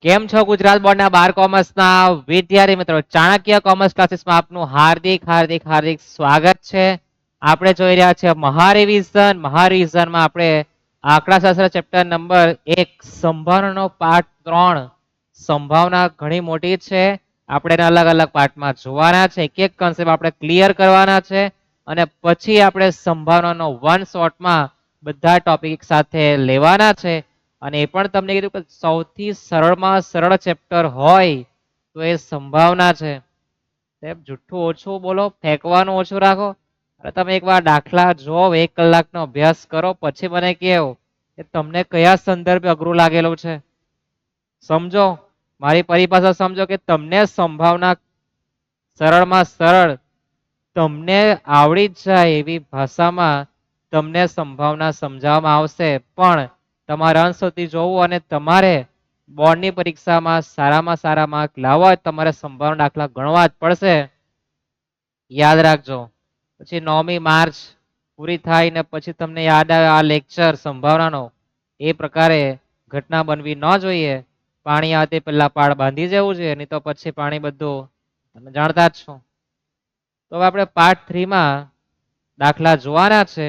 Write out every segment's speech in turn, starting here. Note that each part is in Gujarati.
કેમ છો ગુજરાત બોર્ડના 12 કોમર્સના વિદ્યાર્થી મિત્રો? ચાણક્ય કોમર્સ ક્લાસીસમાં આપનું હાર્દિક હાર્દિક હાર્દિક સ્વાગત છે. આપણે જોઈ રહ્યા છીએ મહારિવિઝનમાં આપણે આંકડાશાસ્ત્ર ચેપ્ટર નંબર 1 સંભાવનાનો પાઠ 3 સંભાવના ઘણી મોટી છે. આપણે એના અલગ અલગ પાર્ટમાં જોવાના છે. એક એક કન્સેપ્ટ આપણે ક્લિયર કરવાના છે અને પછી આપણે સંભાવનાનો વન શોર્ટમાં બધા ટોપિક સાથે લેવાના છે. અને એ પણ તમને કીધું કે સૌથી સરળમાં સરળ ચેપ્ટર હોય તો એ સંભાવના છે. સાહેબ જુઠ્ઠું ઓછું બોલો, ફેંકવાનું ઓછું રાખો. અને તમે એકવાર દાખલા જો 1 કલાકનો અભ્યાસ કરો પછી મને કહો કે તમને કયા સંદર્ભે અઘરું લાગેલું છે. સમજો, મારી પરિભાષા સમજો કે તમને સંભાવના સરળમાં સરળ તમને આવડી જ જાય એવી ભાષામાં તમને સંભાવના સમજાવવામાં આવશે. પણ તમારે અંત સુધી જોવું અને તમારે બોર્ડની પરીક્ષામાં સારામાં સારા માર્ક લાવવા હોય તમારે સંભાવના દાખલા ગણવા જ પડશે. યાદ રાખજો. પછી 9મી માર્ચ પૂરી થાય ને પછી તમને યાદ આવે આ લેક્ચર સંભાવનાનો, એ પ્રકારે ઘટના બનવી ન જોઈએ. પાણી આવતે પહેલા પાળ બાંધી જવું જોઈએ, નહીં તો પછી પાણી બધું તમે જાણતા જ છો. તો હવે આપણે પાર્ટ 3 માં દાખલા જોવાના છે.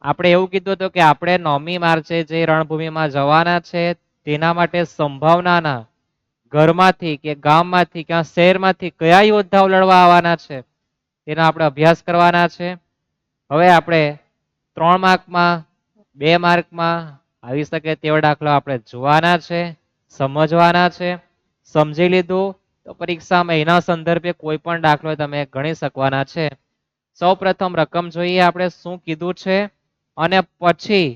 આપણે એવું કીધું હતું કે આપણે 9મી માર્ચે જે રણભૂમિમાં જવાના છે તેના માટે સંભાવનાના ઘરમાંથી કે ગામમાંથી કે શહેરમાંથી કયા યોદ્ધાઓ લડવા આવવાના છે તેનો આપણે અભ્યાસ કરવાના છે. હવે આપણે 3 માર્કમાં 2 માર્કમાં આવી શકે તેવો દાખલો આપણે જોવાના છે, સમજવાના છે. સમજી લીધું તો પરીક્ષામાં એના સંદર્ભે કોઈ પણ દાખલો તમે ગણી શકવાના છે. સૌ પ્રથમ રકમ જોઈએ આપણે શું કીધું છે અને પછી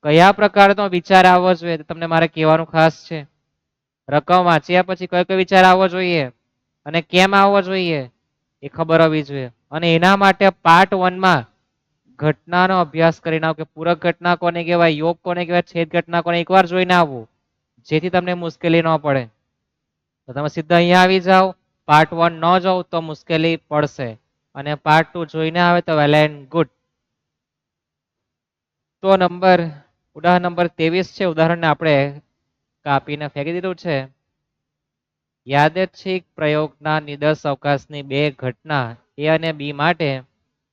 કયા પ્રકારનો વિચાર આવવો જોઈએ તમને મારે કહેવાનું ખાસ છે. રકમ વાંચ્યા પછી કયો કયો વિચાર આવવો જોઈએ અને કેમ આવવો જોઈએ એ ખબર હોવી જોઈએ. અને એના માટે પાર્ટ 1 માં ઘટનાનો અભ્યાસ કરીને આવો કે પૂરક ઘટના કોને કહેવાય, યોગ કોને કહેવાય, છેદ ઘટના કોને એકવાર જોઈને આવવું, જેથી તમને મુશ્કેલી ન પડે. તો તમે સીધા અહીંયા આવી જાઓ. પાર્ટ 1 ન જાઓ તો મુશ્કેલી પડશે અને પાર્ટ 2 જોઈને આવે તો વેલ એન્ડ ગુડ. તો ઉદાહરણ નંબર 23 છે. ઉદાહરણને આપણે કાપીને ફેંકી દીધું છે. યાદચ્છિક પ્રયોગના નિદર્શ અવકાશની બે ઘટના એ અને બી માટે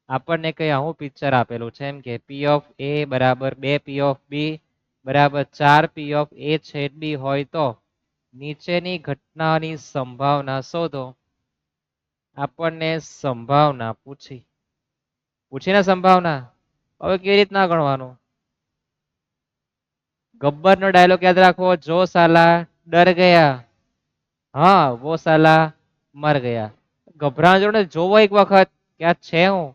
આપણને કઈ આવું પિક્ચર આપેલું છે એમ કે પી ઓફ એ બરાબર 2 પી ઓફ બી બરાબર 4 પી ઓફ એ છેદ બી હોય તો નીચેની ઘટનાની સંભાવના શોધો. આપણને સંભાવના પૂછીને સંભાવના હવે કેવી રીતના ગણવાનું? ગબ્બરનો ડાયલોગ યાદ રાખો, જો સાલા ડર ગયા હા વો સાલા મર ગયા. ગભરાણ જોડે જોવો એક વખત કે આ છે હું.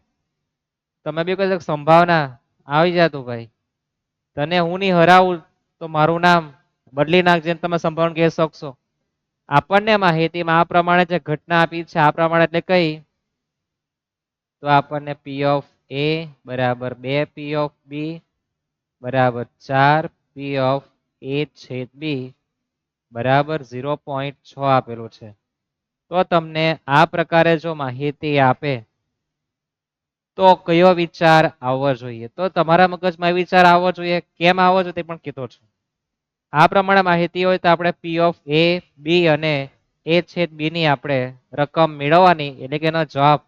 તમે બી કહી સંભાવના આવી જતું ભાઈ, તને હું નહીં હરાવું તો મારું નામ બદલી નાખજે તમે સંભાવના કહી શકશો. આપણને માહિતીમાં આ પ્રમાણે જે ઘટના આપી છે આ પ્રમાણે એટલે કઈ, તો આપણને પી ઓફ એ બરાબર 2 પી ઓફ બી બરાબર 4 પી ઓફ એ છેદ બી બરાબર 0.6 આપેલું છે. તો તમને આ પ્રકારે જો માહિતી આપે તો કયો વિચાર આવવો જોઈએ? તો તમારા મગજમાં વિચાર આવવો જોઈએ, કેમ આવવો જોઈએ તે પણ કીધો છે. આ પ્રમાણે માહિતી હોય તો આપણે પી ઓફ એ બી અને એ છેદ બી ની આપણે રકમ મેળવવાની, એટલે કે એનો જવાબ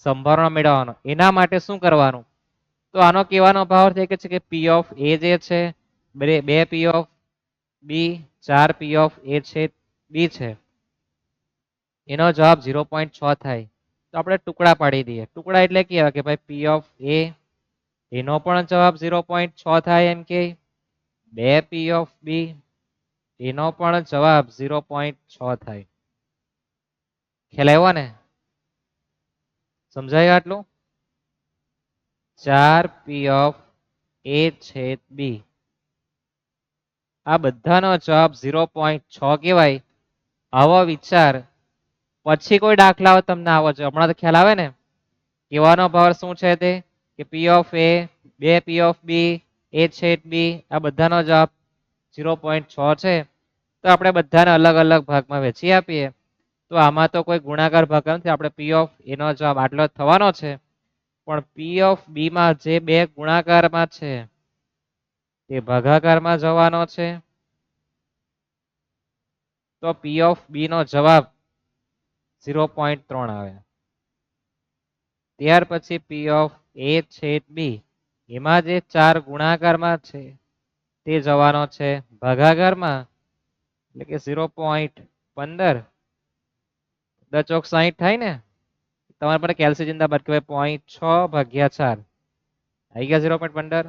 સંભાવના મેળવવાનો. એના માટે શું કરવાનું? તો આનો કહેવાનો ભાવ થઈ છે કે પી ઓફ એ જે છે 2 પી ઓફ બી 4 પી ઓફ એ છેદ બી છે, એનો જવાબ 0.6 થાય. તો આપણે ટુકડા પાડી દઈએ. ટુકડા એટલે કેવા કે ભાઈ પી ઓફ એ એનો પણ જવાબ 0.6 થાય એમ કે 2 પી ઓફ બી એનો પણ જવાબ 0.6 થાય. ખ્યાલ આવ્યો ને? સમજાયું આટલું? 4 પી ઓફ એ છેદ બી આ બધાનો જવાબ 0.6 કહેવાય. આવો વિચાર પછી કોઈ દાખલાઓ તમને આવો જોઈએ. હમણાં તો ખ્યાલ આવે ને કહેવાનો ભાવ શું છે તે કે પી ઓફ એ 2 પી ઓફ બી એ છેદ બી આ બધાનો જવાબ 0.6 છે. તો આપણે બધાને અલગ અલગ ભાગમાં વહેંચી આપીએ. તો આમાં તો કોઈ ગુણાકાર ભાગ નથી, આપણે પી ઓફ એનો જવાબ આટલો જ થવાનો છે. પણ પી ઓફ બી માં જે બે ગુણાકારમાં છે તે ભાગાકારમાં જવાનો છે. તો પી ઓફ બી નો જવાબ 0.3 આવે. ત્યાર પછી પી ઓફ એ છેદ બી એમાં જે 4 ગુણાકારમાં છે તે જવાનો છે ભાગાકારમાં, એટલે કે 0.15. 10 ચોક 60 થાય ને, તમારે પર કેલ્સી જિંદાબાદ કહેવાય. 0.6/4 આવી ગયા 0.15.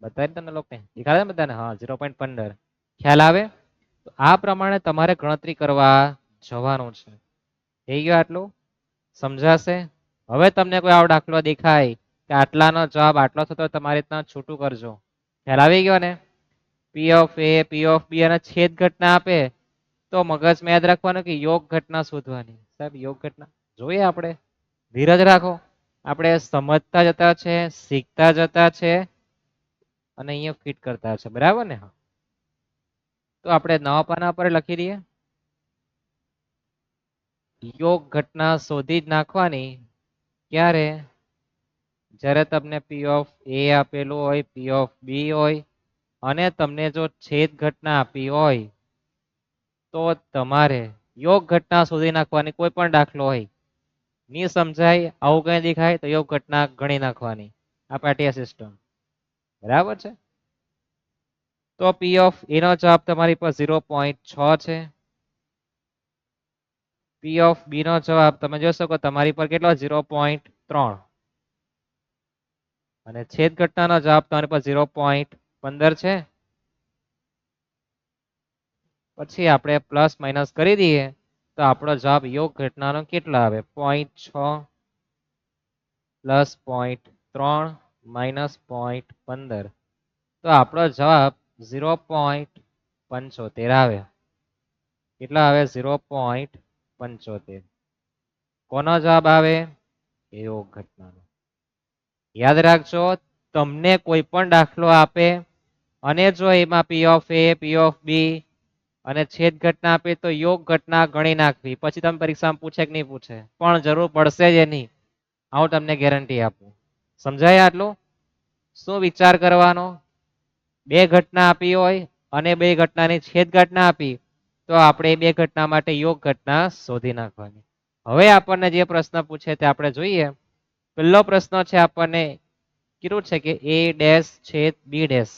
બતાવી તમને લોકો દેખાડે ને બધાને? હા, 0.15. ખ્યાલ આવે? તો આ પ્રમાણે તમારે ગણતરી કરવા જવાનું છે. થઈ ગયું આટલું? સમજાશે? હવે તમને કોઈ આવો દાખલો દેખાય કે આટલાનો જવાબ આટલો થતો, તમારી રીતના છૂટું કરજો. ખ્યાલ આવી ગયો ને? પી ઓફ એ, પી ઓફ બી અને છેદ ઘટના આપે તો મગજમાં યાદ રાખવાનું કે યોગ ઘટના શોધવાની. સાહેબ યોગ ઘટના જોઈએ આપણે. ધીરજ રાખો. આપણે સમજતા જતા છે, શીખતા જતા છે અને અહીંયા ફિટ કરતા છે. બરાબર ને? તો આપણે નવા પાના પર લખી દઈએ. યોગ ઘટના શોધી જ નાખવાની. ક્યારે? જ્યારે તમને પી ઓફ એ આપેલું હોય, પી ઓફ બી હોય અને તમને જો છેદ ઘટના આપી હોય તો તમારે યોગ ઘટના શોધી નાખવાની. કોઈ પણ દાખલો હોય, ની સમજાય, આવું કઈ દેખાય તો યોગ ઘટના ગણી નાખવાની. આ પાટિયા સિસ્ટમ. બરાબર છે? તો પી ઓફ એ નો જવાબ તમારી પર 0.6 છે. પી ઓફ બી નો જવાબ તમે જોઈ શકો તમારી પર કેટલો? 0.3. અને છેદ ઘટનાનો જવાબ તમારી પર 0.15 છે. પછી આપણે પ્લસ માઇનસ કરી દઈએ તો આપણો જવાબ યોગ ઘટનાનો કેટલા આવે? 0.6 પ્લસ 0.3 માઇનસ 0.15. તો આપણો જવાબ 0.75 આવે. કેટલા આવે? 0.75. કોનો જવાબ આવે? યોગ ઘટનાનો. યાદ રાખજો, તમને કોઈ પણ દાખલો આપે અને જો એમાં પી ઓફ એ, પી ઓફ બી અને છેદ ઘટના આપે તો યોગ ઘટના ગણી નાખવી. પછી તમે પરીક્ષામાં પૂછે કે નહીં પૂછે, પણ જરૂર પડશે જ એની. હું તમને ગેરંટી આપું. સમજાય આટલું? શું વિચાર કરવાનો? બે ઘટના આપી હોય અને બે ઘટનાની છેદ ઘટના આપી તો આપણે બે ઘટના માટે યોગ ઘટના શોધી નાખવાની. હવે આપણને જે પ્રશ્ન પૂછે તે આપણે જોઈએ. પહેલો પ્રશ્ન છે, આપણને કીધું છે કે એ ડેશ છેદ બી ડેશ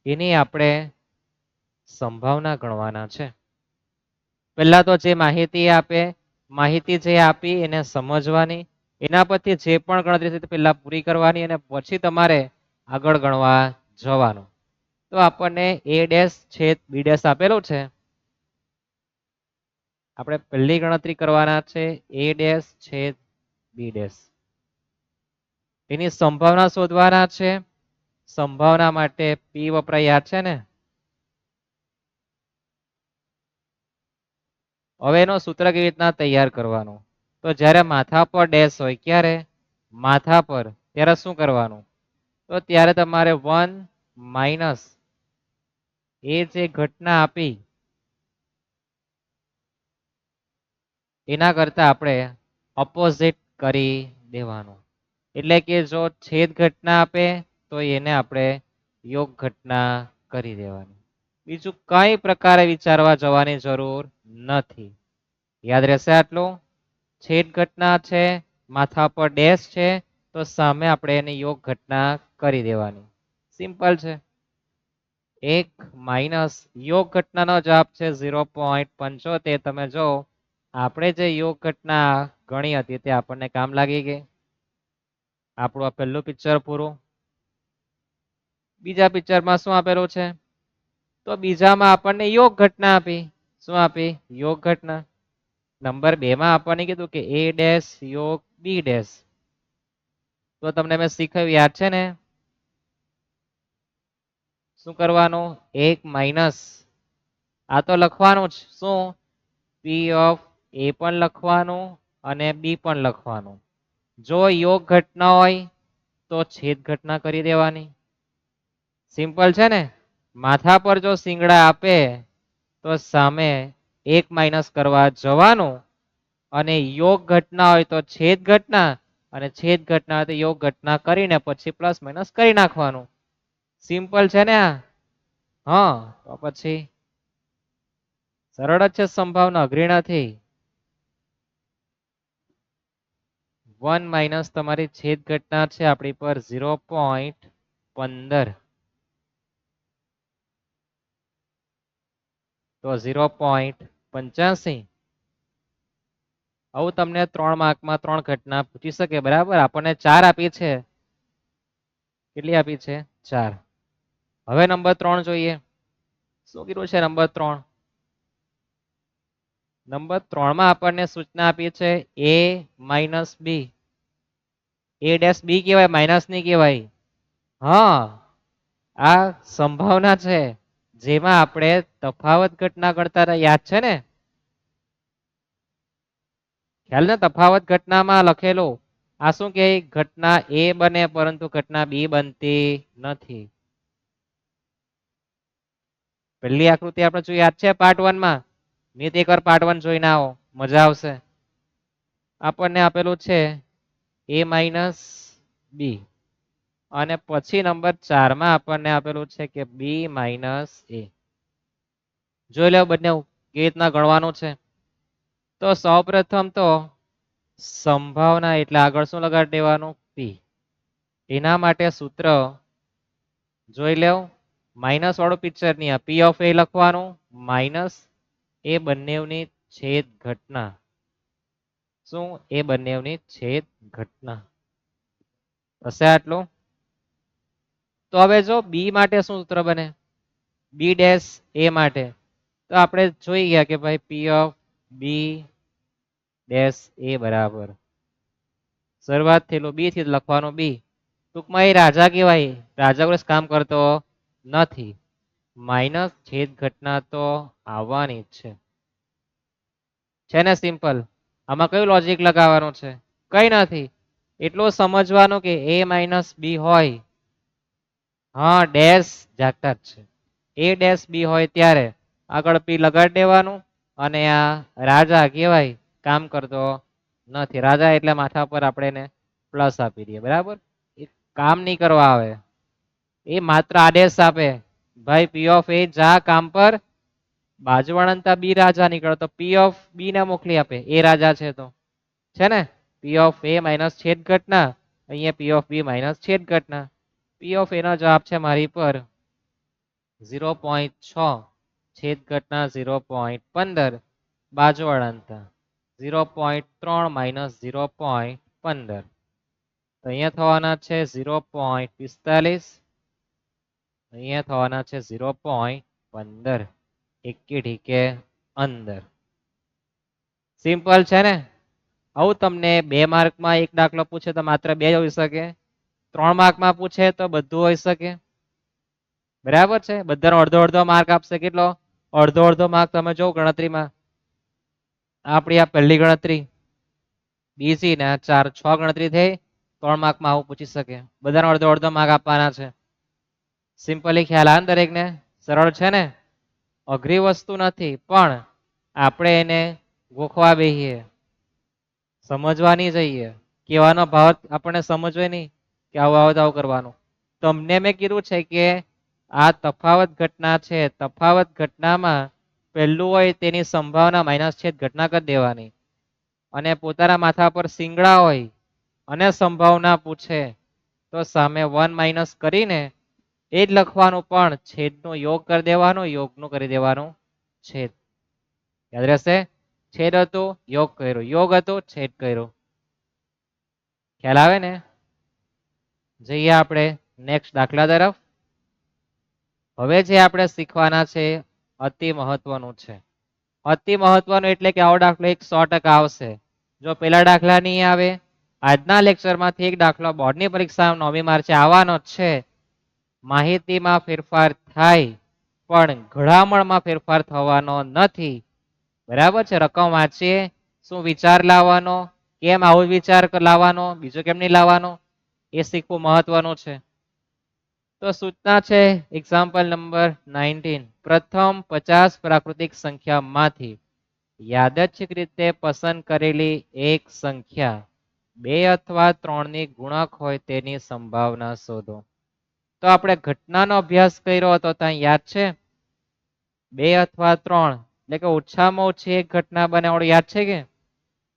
એની આપણે સંભાવના ગણવાના છે. પહેલા તો જે માહિતી આપે, માહિતી જે આપી એને સમજવાની, એના પરથી જે પણ ગણતરી છે તે પહેલા પૂરી કરવાની અને પછી તમારે આગળ ગણવા જવાનું. તો આપણને એ ડેશ છેદ બી ડેશ આપેલું છે. આપણે પહેલી ગણતરી કરવાના છે એ ડેશ છેદ બી ડેશ. એની સંભાવના શોધવાના છે. સંભાવના માટે પી વપરાય, યાદ છે ને? હવે એનો સૂત્ર કેવી રીતના તૈયાર કરવાનું? તો જ્યારે માથા પર ડેશ હોય, ક્યારે? માથા પર, ત્યારે શું કરવાનું? તો ત્યારે તમારે 1 માઇનસ એ જે ઘટના આપી એના કરતા આપણે ઓપોઝિટ કરી દેવાનું. એટલે કે જો છેદ ઘટના આપે તો એને આપણે યોગ ઘટના કરી દેવાની. બીજું કઈ પ્રકારે વિચારવા જવાની જરૂર નથી. યાદ રહેશે આટલું? છેદ ઘટના છે, માથા પર ડેશ છે, તો સામે આપણે એની યોગ ઘટના કરી દેવાની. સિમ્પલ છે. 1 માઇનસ યોગ ઘટનાનો જવાબ છે 0.75. તમે જો આપણે જે યોગ ઘટના ગણી હતી તે આપણને કામ લાગી ગઈ. આપણું આ પહેલું પિક્ચર પૂરું. બીજા પિક્ચરમાં શું આપેલું છે? તો બીજામાં આપણને યોગ ઘટના આપી. શું આપી? યોગ ઘટના. નંબર 2 માં આપણને કીધું કે એ ડેશ યોગ બી ડેશ. તો તમને મેં શીખવ્યું, યાદ છે ને? શું કરવાનું? 1 માઇનસ આ તો લખવાનું જ. શું? પી ઓફ એ પણ લખવાનું અને બી પણ લખવાનું. જો યોગ ઘટના હોય તો છેદ ઘટના કરી દેવાની. સિમ્પલ છે ને? માથા પર જો શિંગડા આપે તો સામે 1 માઇનસ કરવા જવાનું અને યોગ ઘટના હોય તો છેદ ઘટના અને છેદ ઘટના હોય તો યોગ ઘટના કરીને પછી પ્લસ માઇનસ કરી નાખવાનું. સિમ્પલ છે ને આ? હા, તો પછી સરળ જ છે સંભાવના, અઘરી નથી. 1 માઇનસ તમારી છેદ ઘટના છે આપણી પર 0.15, તો 0.85. આવું તમને 3 માર્કમાં 3 ઘટના પૂછી શકે. બરાબર, આપણને 4 આપી છે. કેટલી આપી છે? 4. હવે નંબર 3 જોઈએ. શું કીધું છે નંબર 3? નંબર 3 માં આપણને સૂચના આપી છે a minus B. a dash B કહેવાય, માઇનસ નહીં કહેવાય. હા, આ સંભાવના છે જેમાં આપણે તફાવત ઘટના કરતા હતા, યાદ છે ને? ખ્યાલ ને? તફાવત ઘટનામાં લખેલું આ શું કે ઘટના એ બને પરંતુ ઘટના બી બનતી નથી. પહેલી આકૃતિ આપણે જો યાદ છે પાર્ટ 1 માં, નીત એકવાર પાર્ટ 1 જોઈને આવો, મજા આવશે. આપણને આપેલું છે a માઇનસ બી અને પછી નંબર 4 માં આપણને આપેલું છે કે બી માઇનસ એ. જોઈ લો બંને કેવી રીતના ગણવાનું છે. તો સૌપ્રથમ તો સંભાવના એટલે આગળ શું લગાડી દેવાનું? પી. એના માટે સૂત્ર જોઈ લો, માઇનસ વાળું પિક્ચર નહીં, પી ઓફ એ લખવાનું માઇનસ એ બંનેની છેદ ઘટના. શું? એ બંનેની છેદ ઘટના. હશે આટલું? તો હવે જો બી માટે શું સૂત્ર બને? બી ડેશ એ માટે તો આપણે જોઈ ગયા કે ભાઈ પી ઓફ બી ડેશ એ બરાબર શરૂઆત થયેલું બી થી લખવાનું બી. ટૂંકમાં એ રાજા કહેવાય, રાજા કોઈ કામ કરતો નથી. માઇનસ છેદ ઘટના તો આવવાની જ છે ને? સિમ્પલ. આમાં કયું લોજિક લગાવવાનું છે? કઈ નથી, એટલું સમજવાનું કે a માઇનસ બી હોય, હા ડેશ જાગતા જ છે, એ ડેશ બી હોય ત્યારે આગળ પી લગાડી દેવાનું અને આ રાજા કહેવાય, કામ કરતો નથી. રાજા એટલે માથા પર આપણે એને પ્લસ આપી દઈએ. બરાબર, એ કામ નહીં કરવા આવે, એ માત્ર આદેશ આપે, ભાઈ પી ઓફ એ જા કામ પર, બાજુવાળા બી રાજા નીકળો તો પી ઓફ બી ને મોકલી આપે, એ રાજા છે તો, છે ને? પી ઓફ એ માઇનસ છેદ ઘટના, અહીંયા પી ઓફ બી માઇનસ છેદ ઘટના. પી ઓફ એનો જવાબ છે મારી પર 0.6 છેદ ઘટના 0.15, બાજુવાળા 0.3 માઇનસ 0.15, તો અહીંયા થવાના છે 0.45, અહીંયા થવાના છે 0.15. એકી ઢીકે અંદર. સિમ્પલ છે ને? આવું તમને 2 માર્કમાં એક દાખલો પૂછે તો માત્ર 2 હોઈ શકે, 3 માર્કમાં પૂછે તો બધું હોઈ શકે. બરાબર છે? બધાનો અડધો અડધો માર્ક આપશે. કેટલો? અડધો અડધો માર્ક. તમે જો ગણતરીમાં આપણી આ પહેલી ગણતરી બીજી ને 4 6 ગણતરી થઈ, 3 માર્કમાં આવું પૂછી શકે. બધાનો અડધો અડધો માર્ક આપવાના છે. સિમ્પલી ખ્યાલ આવે ને દરેકને? સરળ છે ને? અઘરી વસ્તુ નથી, પણ આપણે એને ગોખવા બેહીએ, સમજવાની જઈએ, કહેવાનો ભાવ આપણને સમજવે નહીં કે આવું આવું કરવાનું. તમને મેં કીધું છે કે આ તફાવત ઘટના છે, તફાવત ઘટનામાં પહેલું હોય તેની સંભાવના માઇનસ છેદ ઘટના કરી દેવાની, અને પોતાના માથા પર સિંગડા હોય અને સંભાવના પૂછે તો સામે 1 માઇનસ કરીને એ જ લખવાનું, પણ છેદનો યોગ કરી દેવાનો, યોગનું કરી દેવાનું છેદ. યાદ રહેશે? છેદ હતો, યોગ કર્યો, યોગ હતો, છેદ કર્યો. ખ્યાલ આવે ને? જઈએ આપણે નેક્સ્ટ દાખલા તરફ. હવે જે આપણે શીખવાના છે અતિ મહત્વનું છે. અતિ મહત્વનું એટલે કે આવો દાખલો 100% આવશે. જો પેલા દાખલા નહીં આવે, આજના લેક્ચરમાંથી એક દાખલો બોર્ડની પરીક્ષા 9મી માર્ચે આવવાનો જ છે. માહિતીમાં ફેરફાર થાય પણ ઘડામણમાં ફેરફાર થવાનો નથી. બરાબર છે? રકમ વાંચીએ, શું વિચાર લાવવાનો, કેમ આવો વિચાર લાવવાનો, બીજો કેમ નહીં લાવવાનો, એ શીખવું મહત્વનું છે. તો સૂચના છે એક્ઝામ્પલ નંબર 19. પ્રથમ 50 પ્રાકૃતિક સંખ્યામાંથી યાદચ્છિક રીતે પસંદ કરેલી એક સંખ્યા 2 અથવા 3 ની ગુણક હોય તેની સંભાવના શોધો. તો આપણે ઘટનાનો અભ્યાસ કર્યો હતો, ત્યાં યાદ છે? 2 અથવા 3 એટલે કે ઓછામાં ઓછી એક ઘટના બને આવડે યાદ છે કે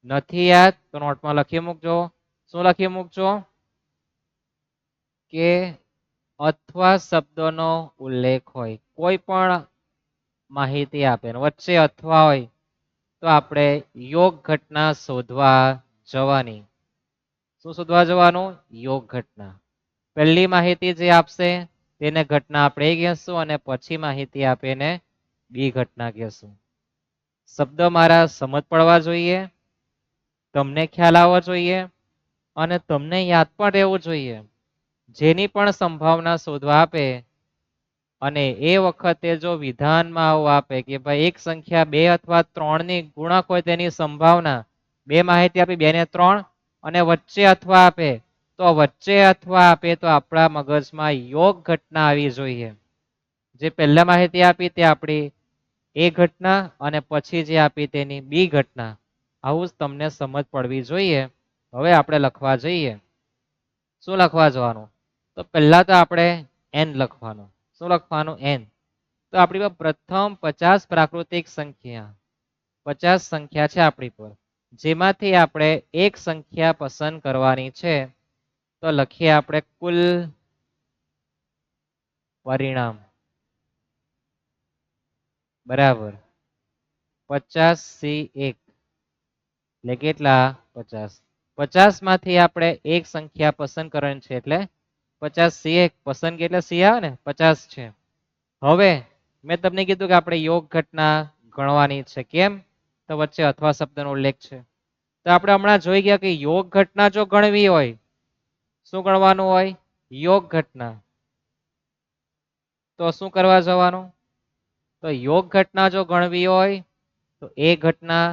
નથી યાદ તો નોટમાં લખી મૂકજો. શું લખી મૂકજો કે અથવા શબ્દનો ઉલ્લેખ હોય, કોઈ પણ માહિતી આપે વચ્ચે અથવા હોય તો આપણે યોગ ઘટના શોધવા જવાની. શું શોધવા જવાનું? યોગ ઘટના. પહેલી માહિતી જે આપશે તેને ઘટના આપણે કહેશું અને પછી માહિતી આપીને બી ઘટના કહેશું. શબ્દ મારા સમજ પડવા જોઈએ, તમને ખ્યાલ આવવો જોઈએ અને તમને યાદ પણ રહેવું જોઈએ. જેની પણ સંભાવના શોધવા આપે અને એ વખતે જો વિધાનમાં આવું આપે કે ભાઈ એક સંખ્યા 2 અથવા 3 ની ગુણક હોય તેની સંભાવના, બે માહિતી આપી 2 ને 3 અને વચ્ચે અથવા આપે તો વચ્ચે અથવા આપે તો આપણા મગજમાં યોગ ઘટના આવી જોઈએ. જે પહેલા માહિતી આપી તે આપણી એ ઘટના અને પછી જે આપી તેની બી ઘટના. આવું જ તમને સમજ પડવી જોઈએ. હવે આપણે લખવા જઈએ. શું લખવા જવાનું? તો પહેલા તો આપણે n લખવાનું. શું લખવાનું? n. તો આપણી પર પ્રથમ 50 પ્રાકૃતિક સંખ્યા, 50 સંખ્યા છે આપણી પર, જેમાંથી આપણે એક સંખ્યા પસંદ કરવાની છે. તો લખીએ આપણે કુલ પરિણામ બરાબર 50C1 એટલે કેટલા? 50. 50 માંથી આપણે એક સંખ્યા પસંદ કરવાની છે એટલે 50C1 પસંદગી એટલે C આવે ને 50 છે. હવે મેં તમને કીધું કે આપણે યોગ ઘટના ગણવાની છે. કેમ? તો વચ્ચે અથવા શબ્દનો ઉલ્લેખ છે. તો આપણે હમણાં જોઈ ગયા કે યોગ ઘટના જો ગણવી હોય, શું ગણવાનું હોય? યોગ ઘટના. તો શું કરવા જવાનું? તો યોગ ઘટના જો ગણવી હોય તો એ ઘટના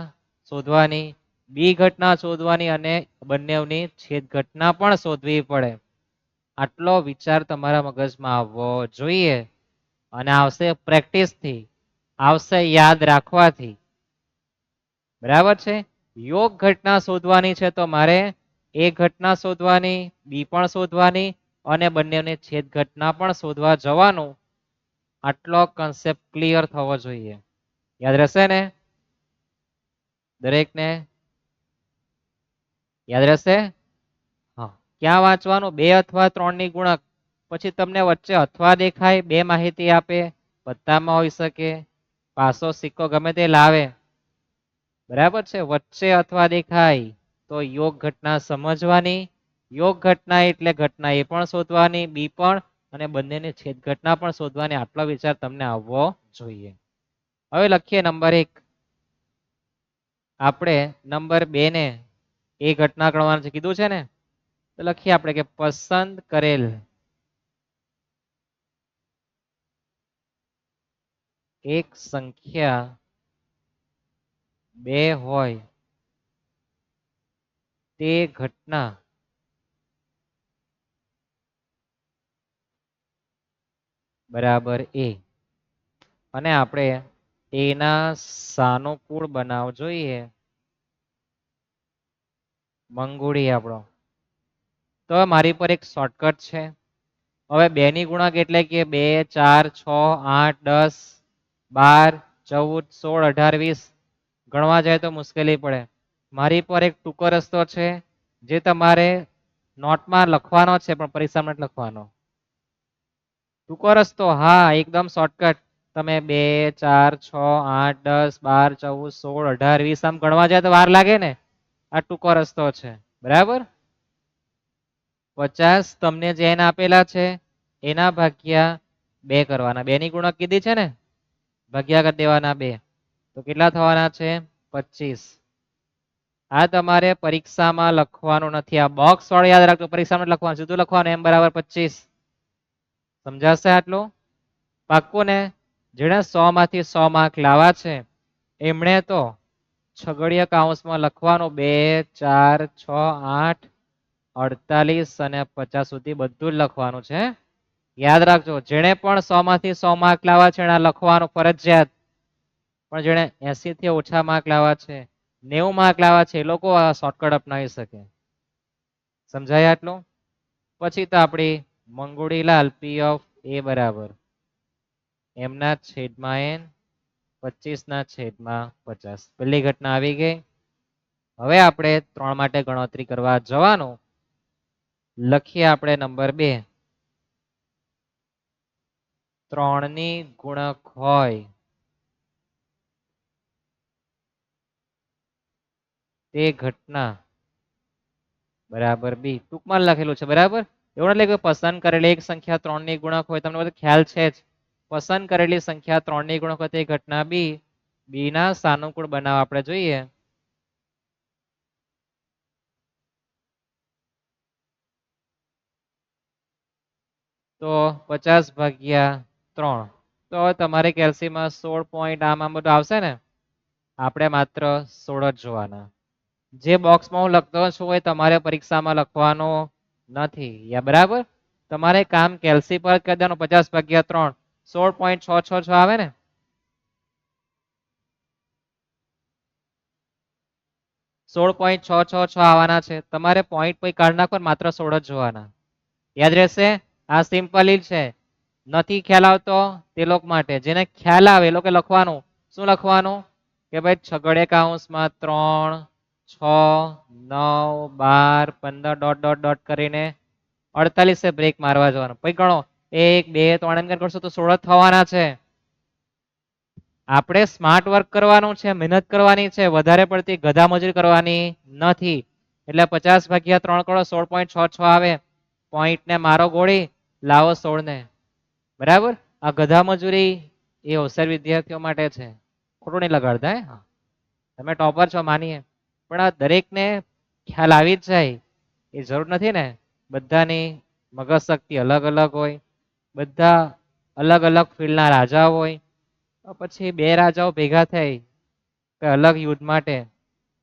શોધવાની, બી ઘટના શોધવાની અને બંનેની છેદ ઘટના પણ શોધવી પડે. આટલો વિચાર તમારા મગજમાં આવવો જોઈએ અને આવશે પ્રેક્ટિસ થી, આવશે યાદ રાખવાથી. બરાબર છે? યોગ ઘટના શોધવાની છે તો મારે એ ઘટના શોધવાની, બી પણ શોધવાની અને બંનેને છેદ ઘટના પણ શોધવા જવાનું. આટલો કન્સેપ્ટ ક્લિયર થવો જોઈએ. યાદ રહેશે ને દરેકને? યાદ રહેશે? હા. ક્યાં વાંચવાનું? 2 અથવા 3 ની ગુણક. પછી તમને વચ્ચે અથવા દેખાય, બે માહિતી આપે, બધામાં હોઈ શકે, પાસો સિક્કો ગમે તે લાવે. બરાબર છે? વચ્ચે અથવા દેખાય તો યોગ ઘટના સમજવાની. યોગ ઘટના એટલે ઘટના એ પણ શોધવાની, બી પણ અને બંનેની છેદ ઘટના પણ શોધવાની. આટલો વિચાર તમને આવવો જોઈએ. હવે લખીએ નંબર 1. આપણે નંબર 2 ને એ ઘટના ગણવાનું છે કીધું છે ને, તો લખીએ આપણે કે પસંદ કરેલ એક સંખ્યા 2 હોય તે ઘટના બરાબર a. અને આપણે એના સાનુકૂળ બનાવ જોઈએ. મંગુડી આપણો. તો મારી પર એક શોર્ટકટ છે. હવે 2 ની ગુણક એટલે કે 2, 4, 6, 8, 10, 12, 14, 16, 18, 20 ગણવા જાય તો મુશ્કેલી પડે. મારી પર એક ટૂંકો રસ્તો છે જે તમારે નોટમાં લખવાનો છે પણ પરીક્ષામાં નથી લખવાનો. ટૂંકો રસ્તો, હા એકદમ શોર્ટકટ. તમે 2, 4, 6, 8, 10, 12, 14, 16, 18, 20 આમ ગણવા જાય તો વાર લાગે ને. આ ટૂંકો રસ્તો છે. બરાબર? 50 તમને જે n આપેલા છે એના ભાગ્યા 2 કરવાના. 2 ની ગુણક કીધી છે ને, ભાગ્યા કરી દેવાના 2. તો કેટલા થવાના છે? 25. આ તમારે પરીક્ષામાં લખવાનું નથી. આ બોક્સ વાળો યાદ રાખજો, પરીક્ષામાં લખવાનું, સીધું લખવાનું m બરાબર 25. સમજાશે આટલું? પાક્કું ને? જેને 100 માંથી 100 માર્ક લાવવા છે એમણે તો છગડીયા કૌંસમાં લખવાનું 2, 4, 6, 8, 48 અને 50 સુધી બધું જ લખવાનું છે. યાદ રાખજો, જેને પણ 100 માંથી 100 માર્ક લાવવા છે એને લખવાનું ફરજિયાત. પણ જેને 80 થી ઓછા માર્ક લાવવા છે, 90 માર્ક લાવવા છે, એ લોકો આ શોર્ટકટ અપનાવી શકે. સમજાય આટલું? પછી તો આપણી મંગુડીલાલ પી ઓફ એ બરાબર એમના છેદમાં n 25/50. પહેલી ઘટના આવી ગઈ. હવે આપણે 3 માટે ગણતરી કરવા જવાનું. લખીએ આપણે નંબર 2. 3 ની ગુણક હોય તે ઘટના બરાબર બી. ટૂંકમાં લખેલું છે બરાબર. એવું એટલે કે પસંદ કરેલી એક સંખ્યા 3 ની ગુણક હોય, તમને બધું ખ્યાલ છે જ. પસંદ કરેલી સંખ્યા 3 ની ગુણક હોય તે ઘટના બી. બી ના સાનુકૂળ બનાવ આપણે જોઈએ. તો 50/3. તો તમારે કેલ્સીમાં 16 આમ બધું આવશે ને. આપણે માત્ર 16 જ જોવાના. જે બોક્સમાં હું લખતો છું એ તમારે પરીક્ષામાં લખવાનો નથી. યા બરાબર. તમારે કામ કેલ્સી પર કરી દેવાનું. 50/3 16.666 આવે ને. સોળ 16.666 આવવાના છે. તમારે પોઈન્ટ કોઈ કાઢ નાખો, માત્ર 16 જ જોવાના. યાદ રહેશે. આ સિમ્પલ છે. નથી ખ્યાલ આવતો તે લોકો માટે. જેને ખ્યાલ આવે એ લોકો લખવાનું. શું લખવાનું? કે ભાઈ છગડે કૌંસમાં 3, 6, 9, 12, 15 ડોટ ડોટ ડોટ કરીને 48 બ્રેક મારવા જવાનું. પછી ગણો 1, 2, 3 એમ કરશો તો 16 થવાના છે. આપણે સ્માર્ટ વર્ક કરવાનું છે, મહેનત કરવાની છે, વધારે પડતી ગધા મજૂરી કરવાની નથી. એટલે 50/3 કરો 16.66 આવે. પોઈન્ટ ને મારો ગોળી લાવો 16 ને. બરાબર. આ ગધા મજૂરી એ હોશિયાર વિદ્યાર્થીઓ માટે છે. ખોટું નહીં લગાડતા. તમે ટોપર છો માનીએ, પણ આ દરેકને ખ્યાલ આવી જ જાય એ જરૂર નથી ને. બધાની મગજ શક્તિ અલગ અલગ હોય. બધા અલગ અલગ ફિલ્ડના રાજા હોય. પછી બે રાજાઓ ભેગા થઈ અલગ યુદ્ધ માટે,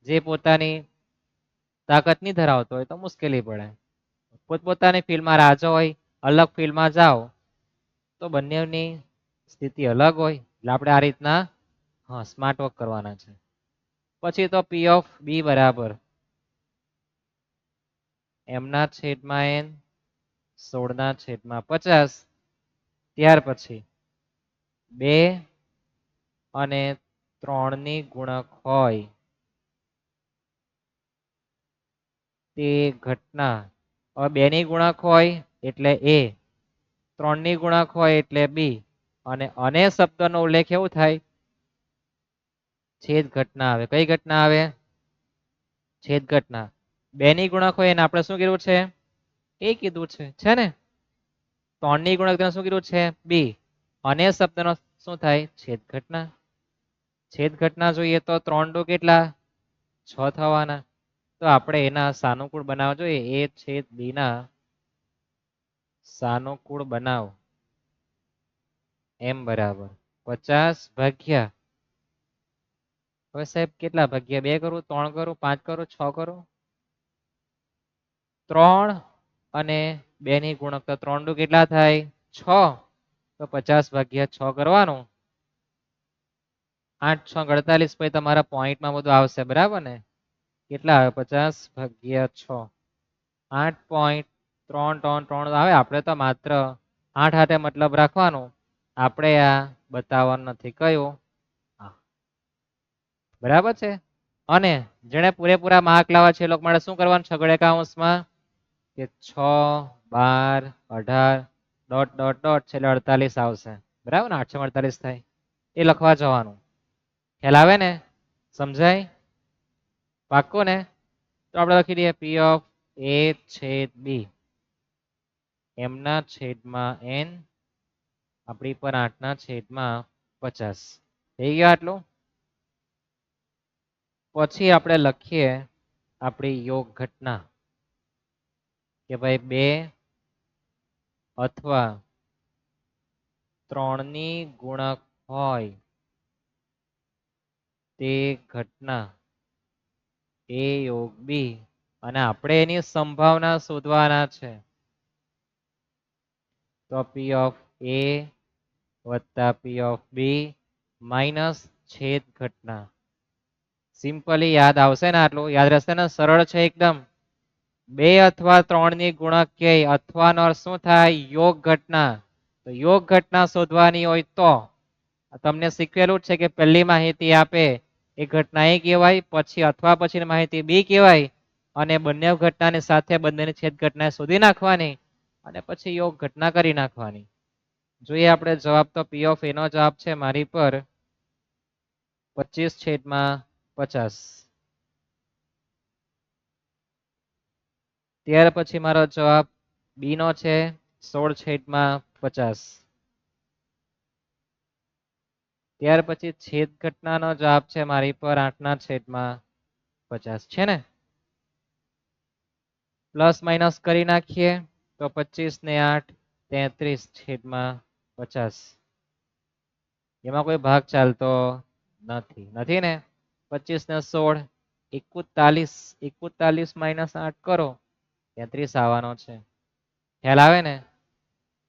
જે પોતાની તાકાત નહીં ધરાવતો હોય તો મુશ્કેલી પડે. પોતપોતાની ફિલ્ડમાં રાજા હોય, અલગ ફિલ્ડમાં જાઓ તો બંનેની સ્થિતિ અલગ હોય. એટલે આપણે આ રીતના સ્માર્ટ વર્ક કરવાના છે. પછી તો પી ઓફ બી બરાબર એમના છેદમાં એન 16/50. ત્યાર પછી 2 અને 3 ની ગુણક હોય તે ઘટના. હવે 2 ની ગુણક હોય એટલે એ, 3 ની ગુણક હોય એટલે બી, અને શબ્દનો ઉલ્લેખ એવું થાય છેદ ઘટના આવે. કઈ ઘટના આવે? છેદ ઘટના. 2 ની ગુણક હોય એને આપણે શું કીધું છે? એ કીધું છે ને. 3 ની ગુણક શું કીધું છે? બી. અને શબ્દનો શું થાય? છેદ ઘટના. છેદ ઘટના જોઈએ તો 3 2 કેટલા? 6 થવાના. તો આપણે એના સાનુકૂળ બનાવ જોઈએ. એ છેદ બી ના સાનુકૂળ બનાવ એમ બરાબર 50/. હવે સાહેબ કેટલા ભાગ્યા? 2 કરું, 3 કરું, 5 કરું, 6 કરું? 3 અને 2 ની ગુણક તો 3 2 કેટલા થાય? 6. તો 50/6 કરવાનું. 8 6 48. પછી તમારા પોઈન્ટમાં બધું આવશે બરાબર ને. કેટલા આવે? 50/6. 8.333 આવે. આપણે તો માત્ર 8 હાથે મતલબ રાખવાનું. આપણે આ બતાવવાનું નથી. કયું? બરાબર છે. અને જેને પૂરેપૂરા માર્ક લાવવા છે એ લોકો માટે શું કરવાનું? છગડે કૌંસમાં કે 6, 12, 18 ડોટ ડોટ ડોટ છેલ્લે 48 આવશે. બરાબર ને. 8 6 48 થાય એ લખવા જવાનું. ખ્યાલ આવે ને? સમજાય? પાક્કું ને? તો આપણે લખી દઈએ પી ઓફ એ છેદ બી એમના છેદમાં એન આપણી પર 8/50. થઈ ગયું આટલું? પછી આપણે લખીએ આપણી યોગ ઘટના કે ભાઈ 2 અથવા 3 ની ગુણક હોય તે ઘટના એ યોગ બી, અને આપણે એની સંભાવના શોધવાના છે. તો પી ઓફ એ વત્તા પી ઓફ બી માઇનસ છેદ ઘટના. સિમ્પલી યાદ આવશે ને? આટલું યાદ રહેશે ને? સરળ છે એકદમ. 2 અથવા 3 ની ગુણક કે અથવા નો શું થાય? યોગ ઘટના. તો યોગ ઘટના શોધવાની હોય તો તમને શીખવેલું જ છે કે પહેલી માહિતી આપે એ ઘટના એ કહેવાય, પછી અથવા પછીની માહિતી બી કહેવાય, અને બંને ઘટનાની સાથે બંનેની છેદ ઘટના શોધી નાખવાની અને પછી યોગ ઘટના કરી નાખવાની. જોઈએ આપણે જવાબ તો પી ઓફ એ નો જવાબ છે મારી પર 25/50. ત્યાર પછી મારો જવાબ બી નો છે 16/50. ત્યાર પછી છેદ ઘટનાનો જવાબ છે મારી પર 8/50 છે ને. પ્લસ માઇનસ કરી નાખીએ તો 25 ને 8 33/50. એમાં કોઈ ભાગ ચાલતો નથી ને. 25 ને 16 41, 41 - 8 કરો 33 આવવાનો છે. ખ્યાલ આવે ને.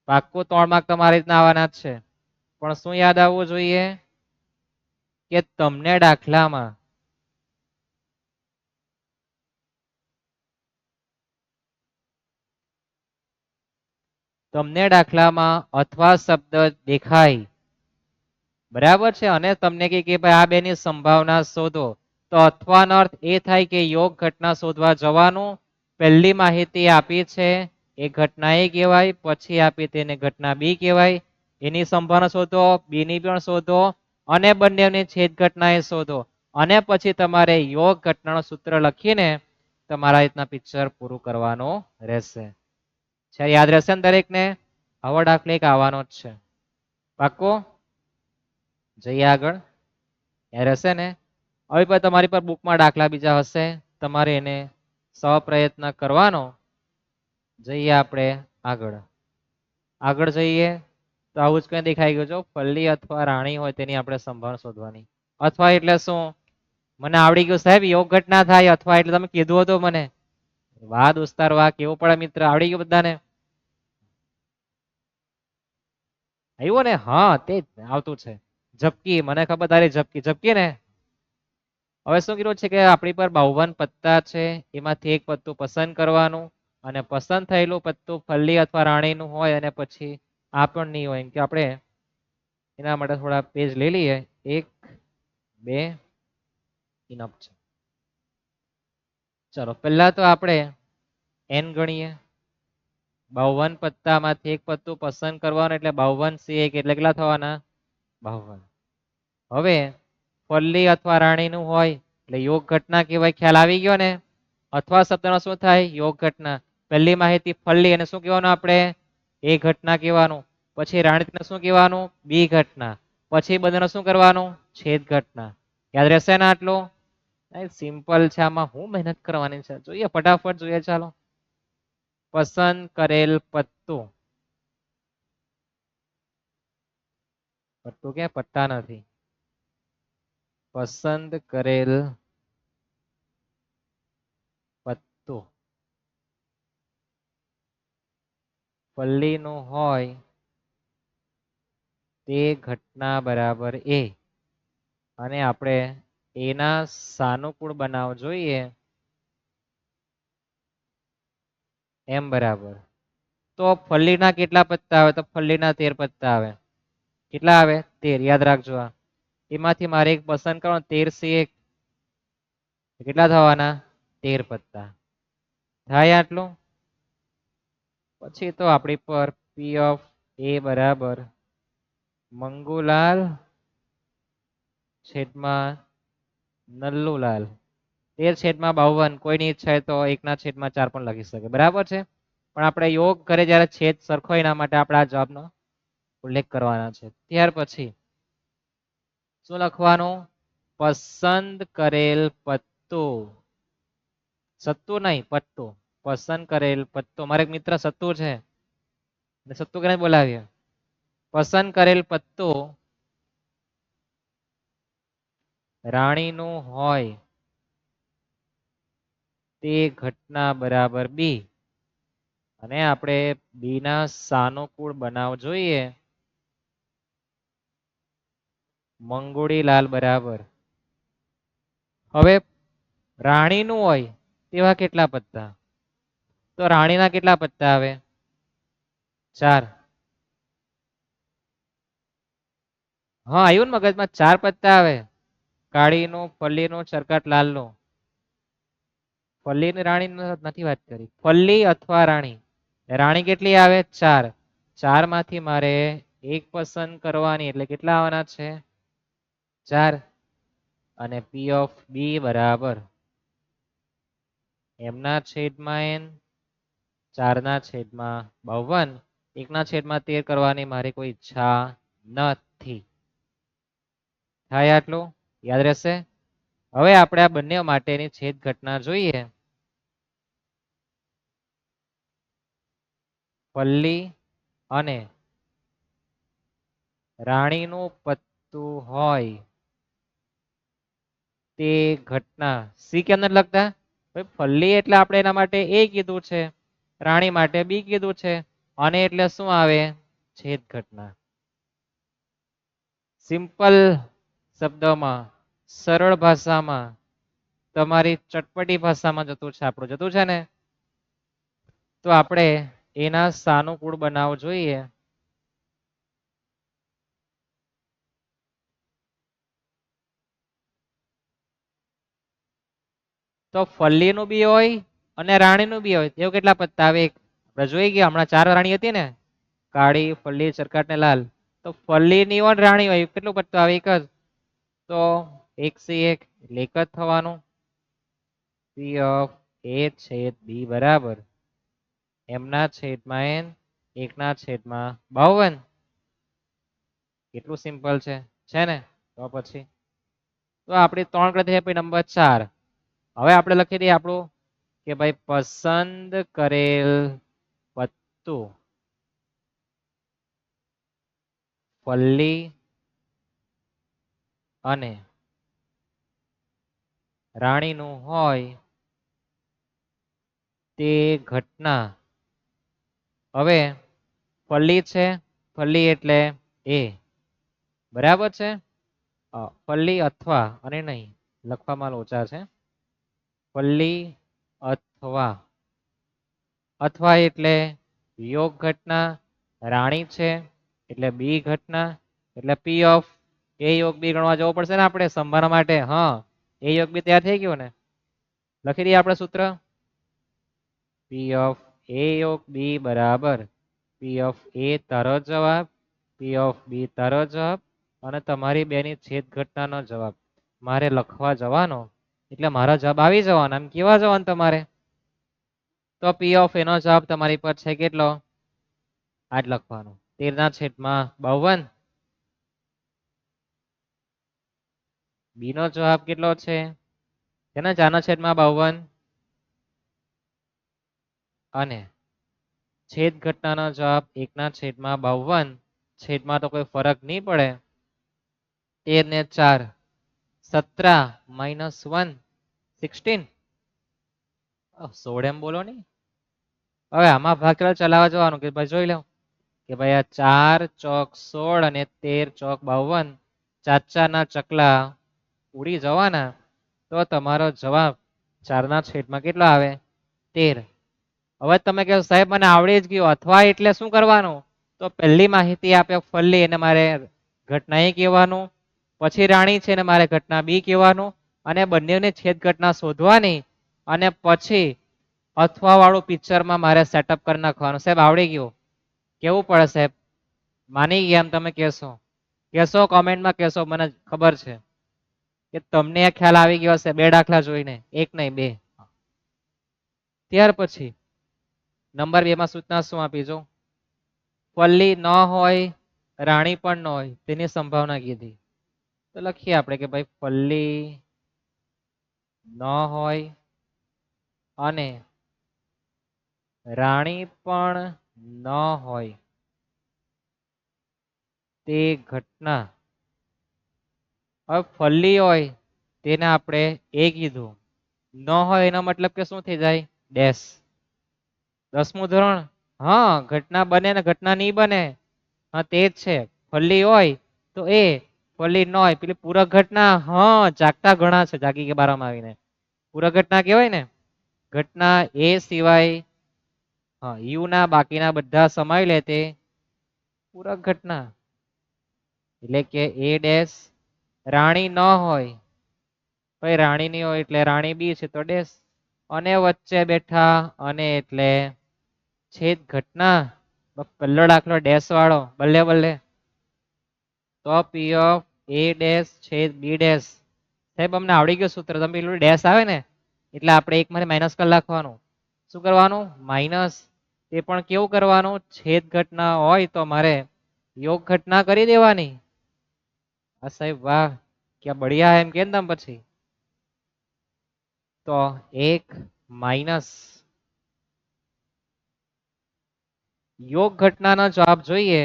પાક્કું 3 માર્ક તમારી રીતના આવવાના જ છે. પણ શું યાદ આવવું જોઈએ કે તમને દાખલામાં અથવા શબ્દ દેખાય, બરાબર છે, અને તમને કે ભાઈ આ બેની સંભાવના શોધો, તો અથવાનો અર્થ એ થાય કે યોગ ઘટના શોધવા જવાનું. પહેલી માહિતી આપી છે એ ઘટના એ કહેવાય, પછી આપી તેને ઘટના બી કહેવાય. એની સંભાવના શોધો, બી ની પણ શોધો, અને બંનેની છેદ ઘટના એ શોધો, અને પછી તમારે યોગ ઘટનાનું સૂત્ર લખીને તમારા રીતના પિક્ચર પૂરું કરવાનું રહેશે. છે યાદ રહેશે ને દરેકને. આવો દાખલો એક આવવાનો જ છે. પાક્કું. જઈએ આગળ. યાદ રહેશે ને. હવે પણ તમારી પર બુકમાં દાખલા બીજા હશે, તમારે એને સ્વપ્રયત્ન કરવાનો. જઈએ આપણે આગળ. આગળ જઈએ તો આવું જ કઈ દેખાઈ ગયું છે. પલ્લી અથવા રાણી હોય તેની આપણે સંભાવના શોધવાની. અથવા એટલે શું? મને આવડી ગયું સાહેબ, યોગ ઘટના થાય. અથવા એટલે તમે કીધું હતું મને. વાહ દોસ્તાર વાહ, કેવું પડે મિત્ર, આવડી ગયું બધાને. આવ્યું ને. હા તે આવતું છે. ઝપકી, મને ખબર તારી ઝપકી ઝપકી ને. હવે શું કીધું છે કે આપણી પર 52 પત્તા છે, એમાંથી એક પત્તું પસંદ કરવાનું, અને પસંદ થયેલું પત્તું ફલ્લી અથવા રાણીનું હોય, અને પછી આ પણ નહીં હોય, કે આપણે એના માટે થોડા પેજ લઈ લઈએ. 1 2 ઇનફ છે. ચલો પહેલા તો આપણે n ગણીએ. 52 પત્તામાંથી એક પત્તું પસંદ કરવાનું, એટલે 52 એટલે કેટલા થવાના? 52. હવે ફલ્લી અથવા રાણીનું હોય એટલે યોગ ઘટના કહેવાય. ખ્યાલ આવી ગયો ને. અથવા શબ્દનો શું થાય? યોગ ઘટના. પહેલી માહિતી ફલ્લી, અને શું કહેવાનું આપણે? એ ઘટના કહેવાનું. પછી રાણીને શું કહેવાનું? બી ઘટના. પછી બધાને શું કરવાનું? છેદ ઘટના. યાદ રહેશે ને આટલું? સિમ્પલ છે. આમાં હું મહેનત કરવાની છે? જોઈએ ફટાફટ જોઈએ. ચાલો. પસંદ કરેલ પત્તું. પત્તું ક્યાં? પત્તા નથી. પસંદ કરેલ પત્તું ફલ્લીનું હોય તે ઘટના બરાબર એ, અને આપણે એના સાનુકૂળ બનાવ જોઈએ એમ બરાબર. તો ફલ્લીના કેટલા પત્તા આવે? તો ફલ્લીના 13 પત્તા આવે. કેટલા આવે? 13. યાદ રાખજો. એમાંથી મારે એક પસંદ કરવાનું. 13 - 1 કેટલા થવાના? 13 પત્તા થાય. આટલું. પછી તો આપણી પર પી ઓફ એ બરાબર મંગુલાલ છેદમાં નલ્લુલાલ. 13/52. કોઈની ઈચ્છા હોય તો 1/4 પણ લખી શકે. બરાબર છે. પણ આપણે યોગ કરે જ્યારે છેદ સરખો, એના માટે આપણે આ જવાબનો ઉલ્લેખ કરવાના છે. ત્યાર પછી શું લખવાનું? પસંદ કરેલ પત્તું. સત્તુ નહીં, પત્તું. પસંદ કરેલ પત્તું. મારે એક મિત્ર સત્તુ છે, સત્તુ કરીને બોલાવીએ. પસંદ કરેલ પત્તું રાણીનું હોય તે ઘટના બરાબર બી, અને આપણે બી ના સાનુકૂળ બનાવ જોઈએ મંગુડીલાલ બરાબર. હવે રાણીનું હોય તેવા કેટલા પત્તા? તો રાણીના કેટલા પત્તા આવે? 4. હા આવ્યું ને મગજમાં, 4 પત્તા આવે. કાળીનું, ફલ્લીનું, ચરકાટ લાલનું. ફલ્લીની રાણી નથી વાત કરી, ફલ્લી અથવા રાણી. રાણી કેટલી આવે? 4. 4 માંથી મારે એક પસંદ કરવાની, એટલે કેટલા આવવાના છે? 4. અને પી ઓફ બી બરાબર એમના છેદમાં એન, 4 ના છેદમાં 52, 1 ના છેદમાં 13 કરવાની મારી કોઈ ઈચ્છા નથી. થાય આટલું? યાદ રહેશે? હવે આપણે આ બંને માટેની છેદ ઘટના જોઈએ. ફલ્લી અને રાણીનું પત્તું હોય તે ઘટના. સી કેમ નથી લખતા? ફલ્લી એટલે આપણે એના માટે એ કીધું છે, રાણી માટે બી કીધું છે, અને એટલે શું આવે? છેદ ઘટના. સિમ્પલ શબ્દમાં, સરળ ભાષામાં, તમારી ચટપટી ભાષામાં જતું છે, આપણું જતું છે ને. તો આપણે એના સાનુકૂળ બનાવ જોઈએ. તો ફલ્લીનું બી હોય અને રાણીનું બી હોય, એવું કેટલા પત્તા આવે? આપણે જોઈ ગયા હમણાં 4 રાણી હતી ને, કાળી, ફલ્લી, ચરકાટ ને લાલ. તો ફલ્લીની હોય રાણી હોય, કેટલું પત્તું આવે? 1 જ. તો 1 એટલે 1 જ થવાનું. પી ઓફ એ છેદ બી બરાબર એમના છેદમાં એન, 1 ના છેદમાં 52. કેટલું સિમ્પલ છે ને? તો પછી તો આપણી 3 ગણતરી થઈ, પછી નંબર 4. હવે આપણે લખી દઈએ આપણું કે ભાઈ પસંદ કરેલ પત્તું ફલ્લી અને રાણીનું હોય તે ઘટના. હવે ફલ્લી છે, ફલ્લી એટલે એ બરાબર છે. ફલ્લી અથવા, અને નહીં લખવામાં લોચા છે, ફલ્લી અથવા, અથવા એટલે યોગ ઘટના, રાણી છે એટલે બી ઘટના, એટલે પી ઓફ એ યોગ બી ગણવા જવું પડશે ને આપણે સંભાળવા માટે. હા, એ યોગ બી તૈયાર થઈ ગયું ને. લખી દઈએ આપણે સૂત્ર. પી ઓફ એ યોગ બી બરાબર પી ઓફ એ તારો જવાબ, પી ઓફ બી તારો જવાબ, અને તમારી બેની છેદ ઘટનાનો જવાબ મારે લખવા જવાનો, એટલે મારા જવાબ આવી જવાના. એમ કેવા જવાનું તમારે. તો પી ઓફ એનો જવાબ તમારી પર છે કેટલો? આજ લખવાનો, 13 ના છેદમાં 52. બી નો જવાબ કેટલો છે? એના 4 ના છેદમાં 52. અને છેદ ઘટનાનો જવાબ 1 ના છેદમાં 52. છેદમાં તો કોઈ ફરક નહીં પડે. 13 ને 4 17 -1 16. 16 એમ બોલો નહીં. હવે આમાં ભાગ ચલાવવા જવાનું કે ભાઈ જોઈ લો કે ભાઈ આ 4 ચોક 16 અને 13 ચોક 52, 4 ના ચકલા ઉડી જવાના. તો તમારો જવાબ 4 ના છેદમાં કેટલો આવે? 13. હવે તમે કહો સાહેબ મને આવડી જ ગયું, અથવા એટલે શું કરવાનું? તો પહેલી માહિતી આપે ફલ્લી એને મારે ઘટના એ કહેવાનું, પછી રાણી છે ને મારે ઘટના બી કહેવાનું, અને બંનેની છેદ ઘટના શોધવાની, અને પછી અથવા વાળું પિક્ચરમાં મારે સેટઅપ કરી નાખવાનું. સાહેબ આવડી ગયું. કેવું પડે સાહેબ? માની ગયા એમ તમે કહેશો? કહેશો કોમેન્ટમાં, કહેશો, મને ખબર છે કે તમને આ ખ્યાલ આવી ગયો હશે 2 દાખલા જોઈને, એક નહીં 2. ત્યાર પછી નંબર 2 માં સૂચના શું આપી? જો ફલ્લી ન હોય, રાણી પણ ન હોય, તેની સંભાવના કીધી. તો લખીએ આપણે કે ભાઈ ફલ્લી ન હોય અને રાણી પણ ન હોય તે ઘટના. હવે ફલ્લી હોય તેને આપણે એ કીધું, ન હોય એનો મતલબ કે શું થઈ જાય? ડેશ. 10મું ધોરણ. હા, ઘટના બને ને ઘટના નહીં બને. હા તે જ છે. ફલ્લી હોય તો એ, ફલ્લી ન હોય પેલી પૂરક ઘટના. હા, જાગતા ઘણા છે, જાગી કે બારામાં આવીને પૂરક ઘટના કહેવાય ને. ઘટના એ સિવાય હા યુ ના બાકીના બધા સમાવી લે તે પૂરક ઘટના. એટલે કે એ ડેશ રાણી ન હોય, ભાઈ રાણી ની હોય એટલે રાણી બી છે તો ડેશ, અને વચ્ચે બેઠા અને એટલે છેદ ઘટના, પહેલો દાખલો ડેશ વાળો બલ્લે બલ્લે, તો પી ઓફ એ ડેશ છેદ બી ડેશ. સાહેબ અમને આવડી ગયું સૂત્ર, તમે પેલું ડેશ આવે ને એટલે આપણે એક માંથી માઇનસ કરી નાખવાનું. શું કરવાનું? માઇનસ. તે પણ કેવું કરવાનું? છેદ ઘટના હોય તો મારે યોગ ઘટના કરી દેવાની. આ સાહેબ વાહ, ક્યાં બઢિયા એમ કે તમે પછી. તો એક માઇનસ યોગ ઘટનાનો જવાબ જોઈએ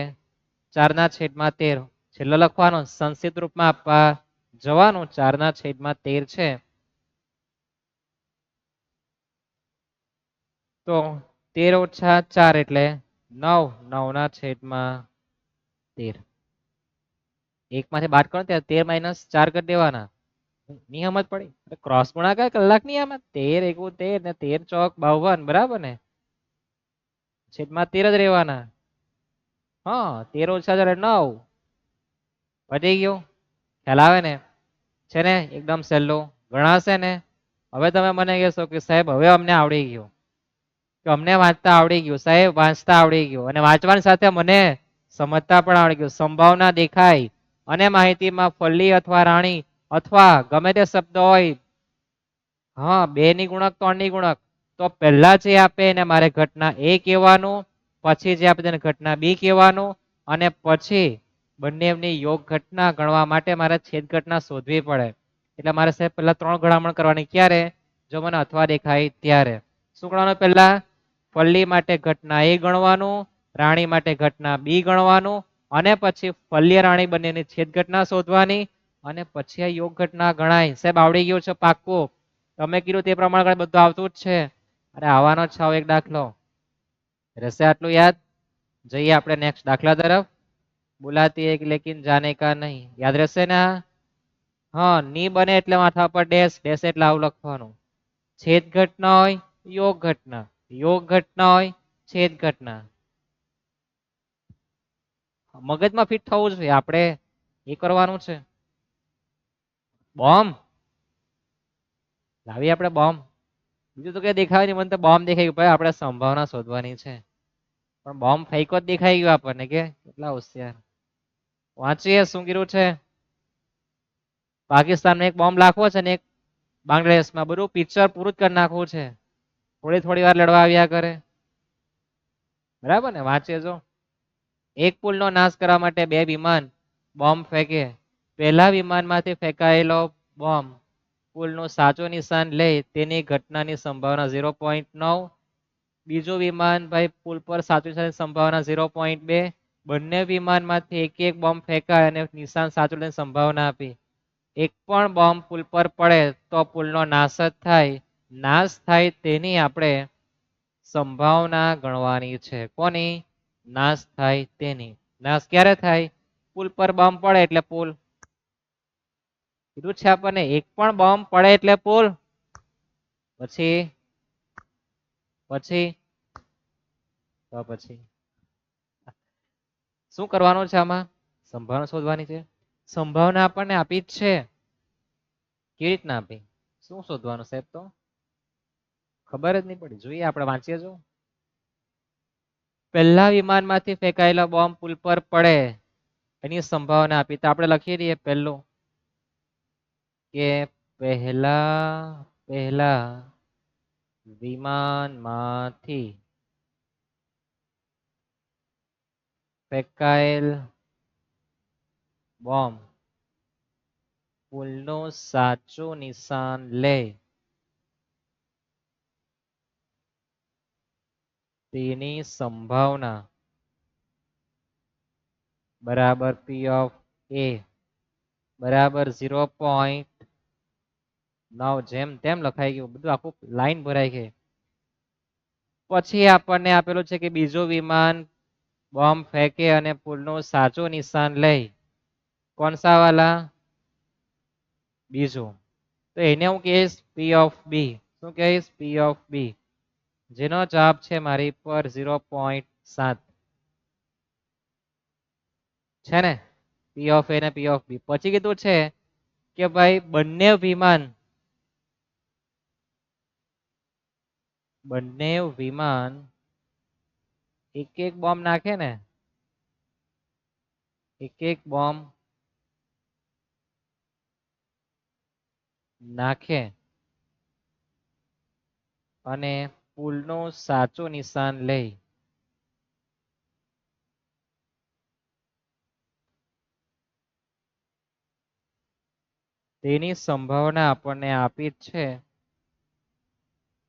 4/13. છેલ્લો લખવાનો, સંક્ષિપ્ત રૂપમાં આપવા જવાનું 4/13 છે. તો 13 - 4 એટલે 9, 9/13. એક માંથી બાદ કરો ત્યારે 13 - 4 કરી દેવાના. નિયમ જ પડી, ક્રોસ ગુણાકાર કલાક નિયમ. 13 એકુ 13 ને 13 ચોક 52, બરાબર ને? છેદમાં 13 જ રહેવાના. હા, 13 - 4 = 9. પતી ગયું? ખ્યાલ આવે ને? છે ને એકદમ સહેલું ગણાશે ને. હવે તમે મને કહેશો કે સાહેબ હવે અમને આવડી ગયું, કે અમને વાંચતા આવડી ગયું. સાહેબ વાંચતા આવડી ગયું અને વાંચવાની સાથે મને સમજતા પણ આવડી ગયું. સંભાવના દેખાય અને માહિતીમાં ફલ્લી અથવા રાણી અથવા ગમે તે શબ્દ હોય, હા 2 ની ગુણક 3 ની ગુણક, તો પહેલા જે આપે એને મારે ઘટના એ કહેવાનું, પછી જે આપે તેને ઘટના બી કહેવાનું, અને પછી બંનેની યોગ ઘટના ગણવા માટે મારે છેદ ઘટના શોધવી પડે. એટલે મારે સાહેબ પહેલા 3 ગણામણ કરવાની. ક્યારે? જો મને અથવા દેખાય ત્યારે. શું ગણવાનું? પહેલા ફલ્લી માટે ઘટના એ ગણવાનું, રાણી માટે ઘટના બી ગણવાનું, અને પછી ફલ્લી રાણી બંનેની છેદ ઘટના શોધવાની, અને પછી આ યોગ ઘટના ગણાય. સાહેબ આવડી ગયું છે પાક્કું? તમે કીધું તે પ્રમાણે બધું આવતું જ છે. અને આવવાનો જ છે એક દાખલો. રહેશે આટલું યાદ? જઈએ આપણે નેક્સ્ટ દાખલા તરફ. बुलाती है लेकिन जाने का नहीं. યાદ રહેશે ને? હા, ની બને એટલે માથા પર ડેશ, ડેશ એટલે આવું લખવાનું. છેદ ઘટના હોય યોગ ઘટના, યોગ ઘટના હોય છેદ ઘટના. મગજમાં ફિટ થવું જોઈએ, આપણે એ કરવાનું છે. બોમ્બ લાવી આપણે બોમ્બ. બીજું તો કઈ દેખાય નહીં, મને તો બોમ્બ દેખાય ગયું. ભાઈ આપણે સંભાવના શોધવાની છે, પણ બોમ્બ ફેંકો જ દેખાઈ ગયો આપણને. કે કેટલા હોશિયાર. વાંચીએ શું કીધું છે. પાકિસ્તાનમાં એક બોમ્બ નાખવો છે ને એક બાંગ્લાદેશમાં. બધું પિક્ચર પૂરું જ કરી નાખવું છે. થોડી થોડી વાર લડવા આવ્યા કરે, બરાબર ને? વાંચે જો. એક પુલનો નાશ કરવા માટે 2 વિમાન બોમ્બ ફેંકે. પહેલા વિમાનમાંથી ફેંકાયેલો બોમ્બ પુલનું સાચું નિશાન લે તેની ઘટનાની સંભાવના 0.9. બીજું વિમાન ભાઈ પુલ પર સાચું નિશાનની સંભાવના 0.2. બંને વિમાનમાંથી એક એક બોમ્બ ફેંકાય અને નિશાન સાચું લેવાની સંભાવના આપી. એક પણ બોમ્બ પુલ પર પડે તો પુલનો નાશ જ થાય. નાશ થાય તેની આપણે સંભાવના ગણવાની છે. કોની? નાશ થાય તેની. નાશ ક્યારે થાય? પુલ પર બોમ્બ પડે એટલે પુલ. કીધું છે આપણને એક પણ બોમ્બ પડે એટલે પુલ. પછી પછી તો પછી શું કરવાનું છે આમાં? સંભાવના શોધવાની છે. સંભાવના આપણને આપી જ છે. કેવી રીતના આપી? શું શોધવાનું સાહેબ? તો ખબર જ નહીં પડી. જોઈએ આપણે, વાંચીએ જો. પહેલા વિમાનમાંથી ફેંકાયેલો બોમ્બ પુલ પર પડે એની સંભાવના આપી. તો આપણે લખી દઈએ પહેલું, કે પહેલા વિમાનમાંથી ફેંકાયેલ બોમ્બ પુલનું સાચું નિશાન લે તેની સંભાવના બરાબર પી ઓફ એ બરાબર 0.9. જેમ તેમ લખાઈ ગયું, બધું આખું લાઈન ભરાઈ ગઈ. પછી આપણને આપેલું છે કે બીજું વિમાન બોમ્બ ફેંકે અને પુલનું સાચું નિશાન લે. કોણ સા વાલા? બીજું. તો એને હું કહીશ પી ઓફ બી. શું કહીશ? પી ઓફ બી, જેનો જવાબ છે મારી પર 0.7 છે ને. પી ઓફ એ ને પી ઓફ બી. પછી કીધું છે કે ભાઈ બંને વિમાન એક એક બોમ્બ નાખે ને, એક એક બોમ્બ નાખે અને પુલનું સાચું નિશાન લે, તેની સંભાવના આપણને આપી જ છે.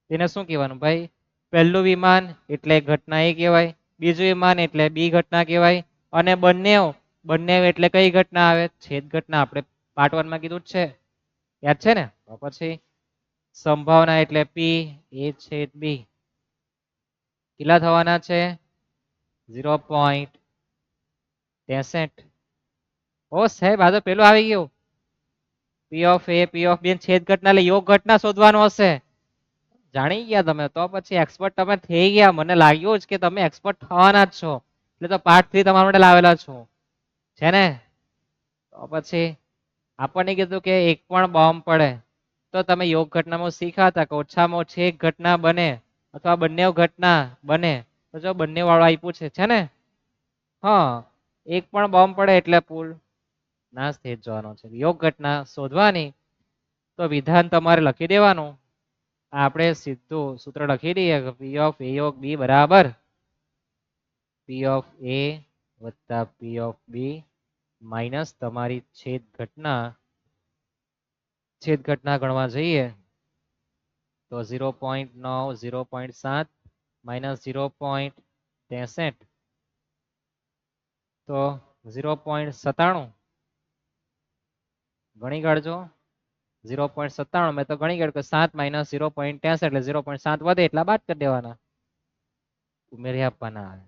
તેને શું કહેવાનું ભાઈ? પહેલું વિમાન એટલે ઘટના એ કહેવાય, બીજું વિમાન એટલે બી ઘટના કહેવાય, અને બંને એટલે કઈ ઘટના આવે? છેદ ઘટના. આપણે પાર્ટ 1 માં કીધું જ છે, યાદ છે ને? તો પછી સંભાવના એટલે પી એ છેદ બી કેટલા થવાના છે? 0.63. ઓ સાહેબ, આ તો પેલું આવી ગયું, પી ઓફ એ પી ઓફ બી છેદ ઘટના એટલે યોગ ઘટના શોધવાનું હશે. જાણી ગયા તમે, તો પછી એક્સપર્ટ તમે થઈ ગયા. મને લાગ્યું જ કે તમે એક્સપર્ટ થવાના જ છો, એટલે તો પાર્ટ 3 તમારા માટે લાવેલા છું, છે ને? તો પછી આપણને કીધું કે એક પણ બોમ્બ પડે તો તમે યોગ ઘટનામાં શીખાતા કે ઓછામાં ઓછી એક ઘટના બને અથવા બંને ઘટના બને. તો જો બંને વાળું આપ્યું છે ને? હા, એક પણ બોમ્બ પડે એટલે પુલ નાશ થઈ જવાનો છે. યોગ ઘટના શોધવાની તો વિધાન તમારે લખી દેવાનું. આપણે સીધું સૂત્ર લખી દઈએ કે પી ઓફ એ યોગ બી બરાબર પી ઓફ એ વત્તા પી ઓફ બી માઇનસ તમારી છેદ ઘટના ગણવા જઈએ તો 0.9 0.7 માઇનસ 0.63 તો 0.97 ગણી કાઢજો. 0.97 મેં તો ગણી કાઢ્યું કે 7 માઇનસ 0.63 એટલે 0.7 વધે એટલા બાદ કરી દેવાના, ઉમેરી આપવાના આવે.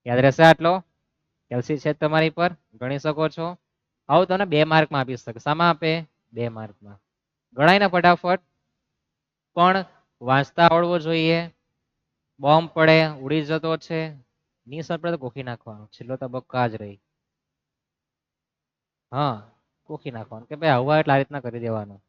યાદ રહેશે આટલો? એલસી છે તમારી પર, ગણી શકો છો. આવું તમને 2 માર્કમાં આપી શકે. શામાં આપે? 2 માર્કમાં. ગણાય ને ફટાફટ. પણ વાંચતા આવડવું જોઈએ. બોમ્બ પડે, ઉડી જતો છે, નિસર્ગ તો ગોખી નાખવાનો, છેલ્લો તબક્કો આ જ રહી. હા, ગોખી નાખવાનું કે ભાઈ હવા એટલે આ રીતના કરી દેવાનું,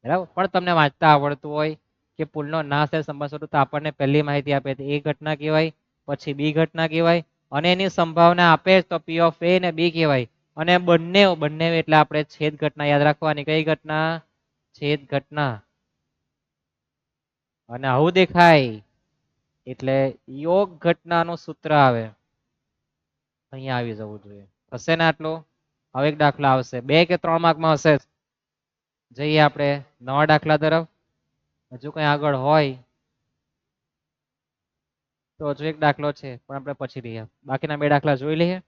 બરાબર? પણ તમને વાંચતા આવડતું હોય કે પુલનો નાશ થાય સંભાવના તો આપણને પહેલી માહિતી આપે એ ઘટના કહેવાય, પછી બી ઘટના કહેવાય, અને એની સંભાવના આપે તો પી ઓફ એ ને બી કહેવાય. અને બંને એટલે આપણે છેદ ઘટના યાદ રાખવાની. કઈ ઘટના? છેદ ઘટના. અને આવું દેખાય એટલે યોગ ઘટનાનું સૂત્ર આવે, અહીંયા આવી જવું જોઈએ. હશે ને આટલું? હવે એક દાખલો આવશે, 2 કે 3 માર્કમાં હશે. જઈએ આપણે નવા દાખલા તરફ. હજુ કઈ આગળ હોય તો હજુ એક દાખલો છે, પણ આપણે પછી લઈએ. બાકીના 2 દાખલા જોઈ લઈએ.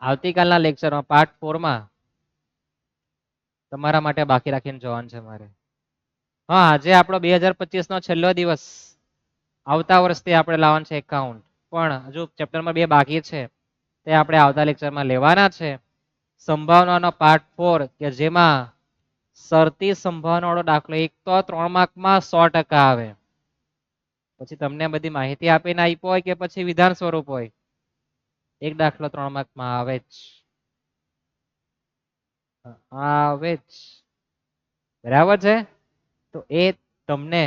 આવતીકાલના લેક્ચરમાં પાર્ટ 4 માં તમારા માટે બાકી રાખીને જવાનું છે મારે. હા, આજે આપણો 2025 નો છેલ્લો દિવસ. આવતા વર્ષથી આપણે લાવવાનું છે એકાઉન્ટ, પણ હજુ ચેપ્ટરમાં 2 બાકી છે, તે આપણે આવતા લેક્ચરમાં લેવાના છે. સંભાવનાનો પાર્ટ 4 કે જેમાં શરતી સંભાવના વાળો દાખલો એક તો 3 માર્કમાં 100% આવે. પછી તમને બધી માહિતી આપીને આપ્યો હોય કે પછી વિધાન સ્વરૂપ હોય, એક દાખલો 3 માર્કમાં આવે જ. આવે જ. બરાબર છે? તો એ તમને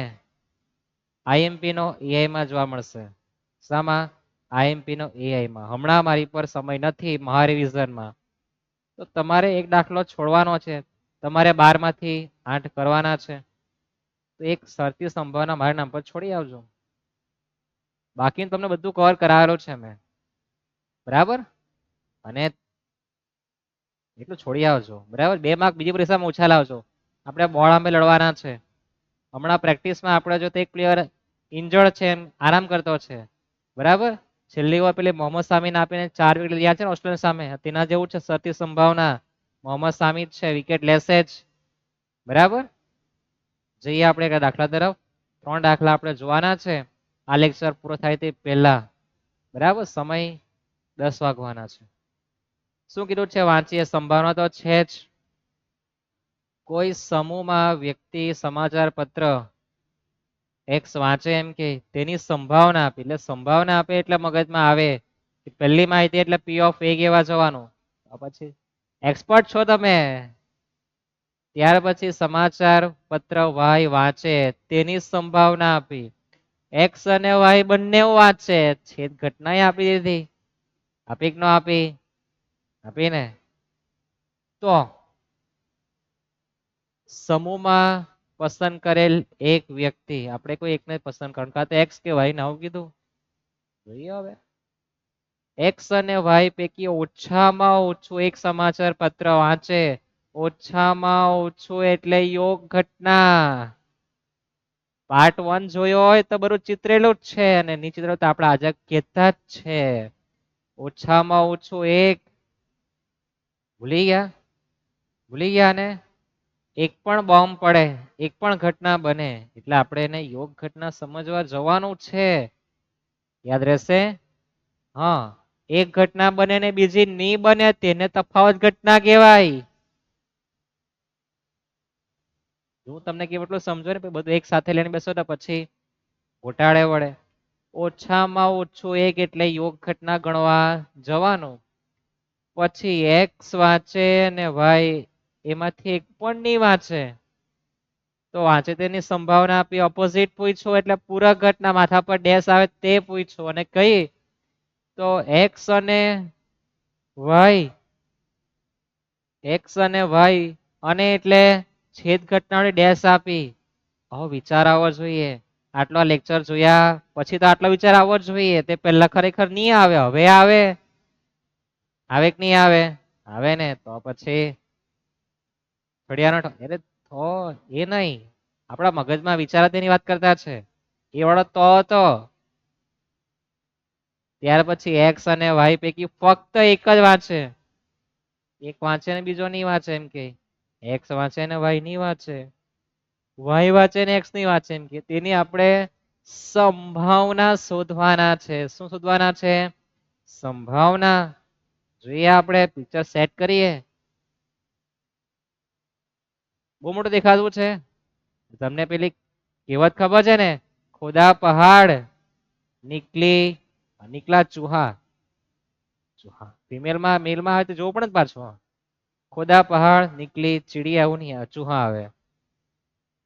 આઈએમપી નો એઆઈ માં જોવા મળશે. શામાં? આઈએમપી નો એઆઈ માં. હમણાં મારી પર સમય નથી મહારિવિઝનમાં, તો તમારે એક દાખલો છોડવાનો છે. તમારે 12 માંથી 8 કરવાના છે. તો એક શરતી સંભાવના મારા નામ પર છોડી આવજો. બાકી તમને બધું કવર કરાવેલું છે મેં, બરાબર? અને એટલું છોડી આવજો, બરાબર? 2 માર્ક બીજી પરીક્ષામાં ઓછા લાવજો. આપણે બોર્ડ સામે લડવાના છે. હમણાં પ્રેક્ટિસમાં આપણે જો એક પ્લેયર ઇન્જર્ડ છે, આરામ કરતો છે, બરાબર? છેલ્લી વાર પેલી મોહમ્મદ સામીને આપીને 4 વિકેટ લીધા છે ને ઓસ્ટ્રેલિયા સામે, તેના જેવું છે શરતી સંભાવના. મોહમ્મદ સામી જ છે, વિકેટ લેશે જ, બરાબર? જઈએ આપણે દાખલા તરફ. 3 દાખલા આપણે જોવાના છે આ લેક્ચર પૂરો થાય તે પહેલા, બરાબર? સમય 10 વાગવાના છે. શું કીધું છે વાંચીએ? સંભાવના તો છે જ. કોઈ સમૂહમાં વ્યક્તિ સમાચાર પત્ર એક્સ વાંચે એમ કે તેની સંભાવના આપે, એટલે સંભાવના આપે એટલે મગજમાં આવે પહેલી માહિતી એટલે પી ઓફ એ કેવા જવાનું. પછી એક્સપર્ટ છો તમે. ત્યાર પછી સમાચાર પત્ર વાય વાંચે તેની સંભાવના આપી. એક્સ અને વાય બંને વાંચે, છેદ ઘટના આપી દીધી. આપી કે ન આપી? આપીને. તો સમૂહમાં પસંદ કરેલ એક વ્યક્તિ, આપણે કોઈ એકને પસંદ કરવાનું, કાં તો એક્સ કે વાય ને આવું કીધું. જોઈએ હવે એક્સ અને વાય પૈકી ઓછામાં ઓછું એક સમાચાર પત્ર વાંચે. ઓછામાં ઓછું એટલે યોગ ઘટના. પાર્ટ 1 જોયો હોય તો બધું ચિતરેલું જ છે અને નીચે તરફ આપણે આજે કહેતા જ છે. ઓછામાં ઓછું એક. ભૂલી ગયા? ભૂલી ગયા ને? એક પણ બોમ્બ પડે, એક પણ ઘટના બને એટલે આપણે એને યોગ ઘટના સમજવા જવાનું છે. યાદ રહેશે? હા. એક ઘટના બને ને બીજી નહીં બને તેને તફાવત ઘટના કહેવાય. હું તમને કેવું એટલું સમજો ને બધું એક સાથે લઈને બેસો તો પછી ઘોટાડે વળે. ઓછામાં ઓછું એક એટલે યોગ ઘટના ગણવા જવાનું. પછી એક્સ વાંચે અને વાય એમાંથી એક પણ નહીં વાંચે. તો વાંચે તેની સંભાવના આપી, ઓપોઝિટ પૂછ્યું એટલે પૂરક ઘટના માથા પર ડેશ આવે તે પૂછ્યું અને કઈ તો એક્સ અને વાય. એક્સ અને વાય અને એટલે છેદ ઘટનાની ડેશ આપી. આવો વિચાર આવવો જોઈએ. આટલો લેક્ચર જોયા પછી તો આટલો વિચાર આવવો જ જોઈએ. તે પહેલા ખરેખર નહીં આવે, હવે આવે. આવે કે નહીં આવે? આવે ને તો પછી ઘડિયાળનો એટલે તો એ નહીં. આપણા મગજમાં વિચાર તેની વાત કરતા છે. એ વાળો તો હતો. ત્યાર પછી એક્સ અને વાય પૈકી ફક્ત એક જ વાંચે. એક વાંચે ને બીજો નહીં વાંચે એમ કે. એક્સ વાંચે ને વાય નહીં વાંચે. વાય વાંચે ને એક્સ નહીં વાંચે એમ કે. તેની આપણે સંભાવના શોધવાના છે. શું શોધવાના છે? સંભાવના. જોઈએ આપણે પિક્ચર સેટ કરીએ. બહુ મોટું દેખાતું છે. તમને પેલી કહેવત ખબર છે ને? ખુદા પહાડ નીકલા ચૂહા. ફિમેલમાં મેલમાં આવે તો જોવું પડે ને પાછું. ખુદા પહાડ નીકલી ચીડિયા એવું નહીં ચૂહા આવે.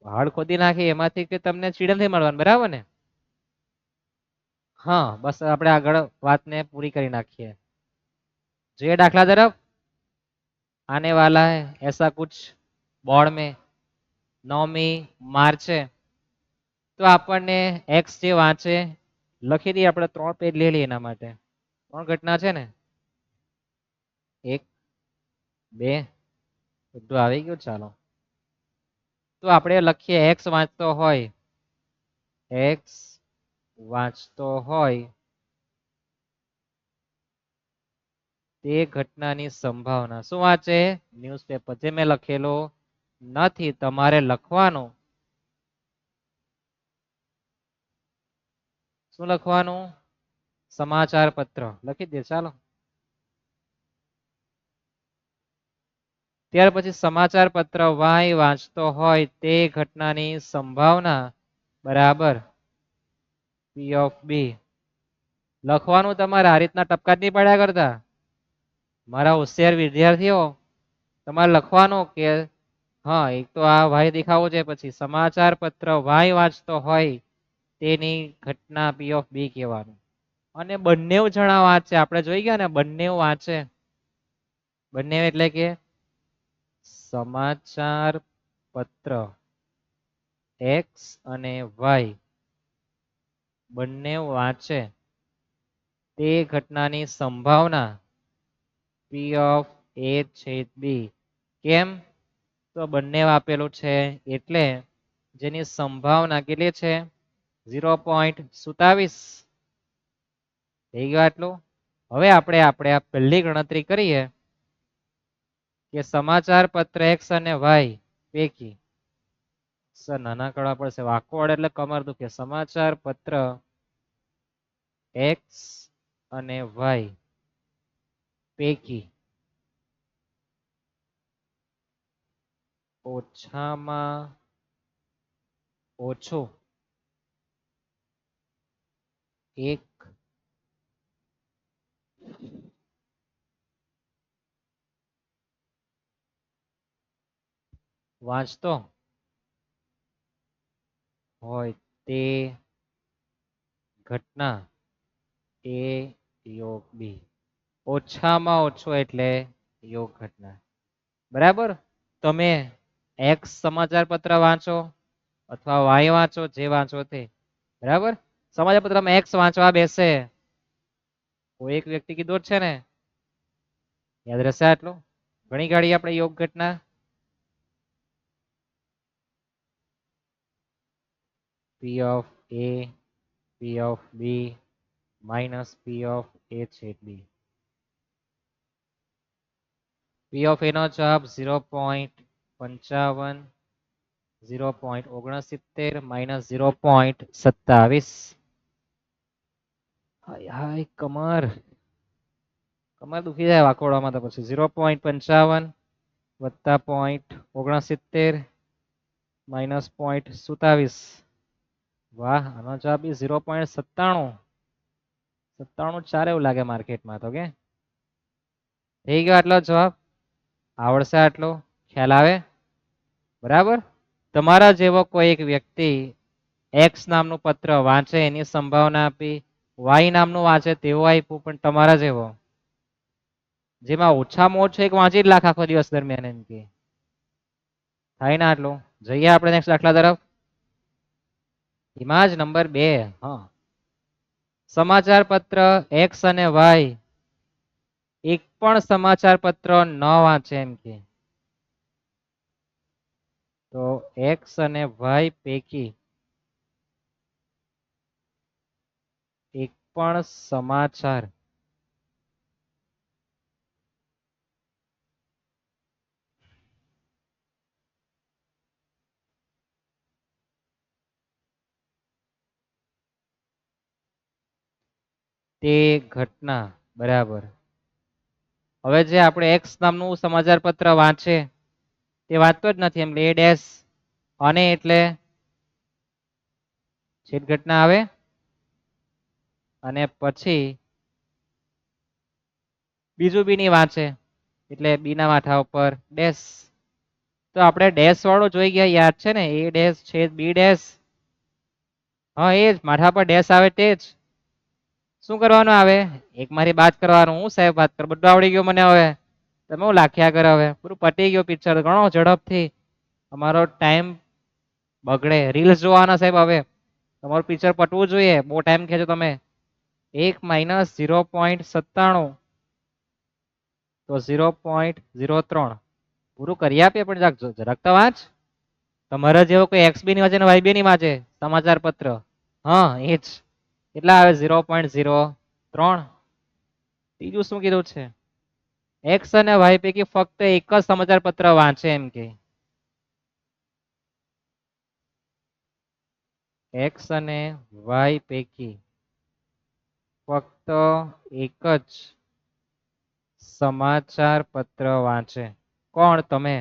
પહાડ ખોદી નાખી એમાંથી કે તમને ચીડ નથી મળવાનું, બરાબર ને? હા બસ આપણે આગળ વાતને પૂરી કરી નાખીએ. જોઈએ દાખલા તરફ. आने वाला है ऐसा कुछ बोर्ड में 9મી માર્ચે તો આપણને એક્સ જે વાંચે લખી દઈએ. આપણે 3 પેજ લઈ લઈએ એના માટે. 3 ઘટના છે ને, 1 2 બધું આવી ગયું. ચાલો તો આપણે લખીએ એક્સ વાંચતો હોય. એક્સ વાંચતો હોય તે ઘટનાની સંભાવના. શું વાંચે? ન્યૂઝપેપર. જે મેં લખેલો નથી, તમારે લખવાનું. શું લખવાનું? સમાચાર પત્ર લખી દે. ચાલો ત્યાર પછી સમાચાર પત્ર વાય વાંચતો હોય તે ઘટનાની સંભાવના બરાબર પી ઓફ બી. લખવાનું તમારે આ રીતના ટપકા જ નહીં પડ્યા કરતા. મારા હોશિયાર વિદ્યાર્થીઓ, તમારે લખવાનું કે હા એક તો આ વાય દેખાવો છે, પછી સમાચાર પત્ર વાય વાંચતો હોય તેની ઘટના પી ઓફ બી કહેવાનું. અને બંને જણા વાંચે. આપણે જોઈ ગયા ને, બંને વાંચે. બંને એટલે કે સમાચાર પત્ર એક્સ અને વાય બંને વાંચે તે ઘટનાની સંભાવના પી ઓફ એ છેદ બી. કેમ? તો બંને આપેલું છે એટલે જેની સંભાવના કેટલી છે? 0.27. થઈ ગયું આટલું. હવે આપણે આ પહેલી ગણતરી કરીએ કે સમાચાર પત્ર એક્સ અને વાય પૈકી સર નાના કરવા પડશે. વાંકો વડે એટલે કમર દુખે. સમાચાર પત્ર એક્સ અને વાય પૈકી ઓછામાં ઓછું એક વાંચતો હોય તે ઘટના એ યોગ બી. ઓછામાં ઓછો એટલે યોગ ઘટના. બરાબર. તમે એક્સ સમાચાર પત્ર વાંચો અથવા વાય વાંચો, જે વાંચો તે. બરાબર. સમાચાર પત્રમાં એક્સ વાંચવા બેસે કોઈ એક વ્યક્તિ કીધો જ છે ને, યાદ રહેશે આટલું. ઘણી ગાડી આપણે યોગ ઘટના. P of A, P of B minus P of A છેદ B. P of A નો જવાબ 0.55, 0.69 minus 0.27. હાય હાય કમર કમર દુખી જાય વાકોડવામાં તો પછી 0.55 વત્તા 0.69 માઇનસ 0.27. વાહ, આનો જવાબ બી 0.97. 97.4 એવું લાગે માર્કેટમાં તો. કે થઈ ગયો આટલો જવાબ. આવડશે આટલો, ખ્યાલ આવે. બરાબર. તમારા જેવો કોઈ એક વ્યક્તિ એક્સ નામનું પત્ર વાંચે એની સંભાવના આપી, વાય નામનું વાંચે તેવું આપ્યું, પણ તમારા જેવો જેમાં ઓછામાં ઓછો એક વાંચી જ લાખ આખો દિવસ દરમિયાન, એમ કે થાય ને આટલું. જઈએ આપણે નેક્સ્ટ દાખલા તરફ. એમાં જ નંબર 2. હા, સમાચાર પત્ર એક્સ અને વાય એક પણ સમાચાર પત્ર ન વાંચે એમ કે, તો એક્સ અને વાય પૈકી એક પણ સમાચાર તે ઘટના. બરાબર. હવે જે આપણે એક્સ નામનું સમાચાર પત્ર વાંચે તે વાંચતો જ નથી, એમ એ ડેશ અને એટલે છેદ ઘટના આવે. અને પછી બીજું બી ની વાંચે એટલે બી ના માથા ઉપર ડેશ. તો આપણે ડેશ વાળો જોઈ ગયા, યાદ છે ને, એ ડેશ છેદ બી ડેશ. હા, એ જ માથા પર ડેશ આવે તે જ. શું કરવાનું આવે? એક મારી બાદ કરવાનું. હું સાહેબ વાત કર, બધું આવડી ગયું મને હવે. તમે હું લાખ્યા કરે હવે, પૂરું પટી ગયો પિક્ચર. ઘણો ઝડપથી અમારો ટાઈમ બગડે. રીલ્સ જોવાના સાહેબ હવે. તમારું પિક્ચર પટવું જોઈએ, બહુ ટાઈમ ખેંચો તમે. 1 માઇનસ 0.97 તો 0.03 પૂરું કરી આપીએ, પણ જરાક તો વાંચ. તમારા જેવો કોઈ એક્સ બી ની વાંચે ને વાય બી ની વાંચે સમાચાર પત્ર. હા, એ જ. કેટલા આવે? 0.03. ત્રીજું શું કીધું છે? એક્સ અને વાય પૈકી ફક્ત એક જ સમાચાર પત્ર વાંચે એમ કે. એક્સ અને વાય પૈકી ફક્ત એક જ સમાચાર પત્ર વાંચે. કોણ? તમે.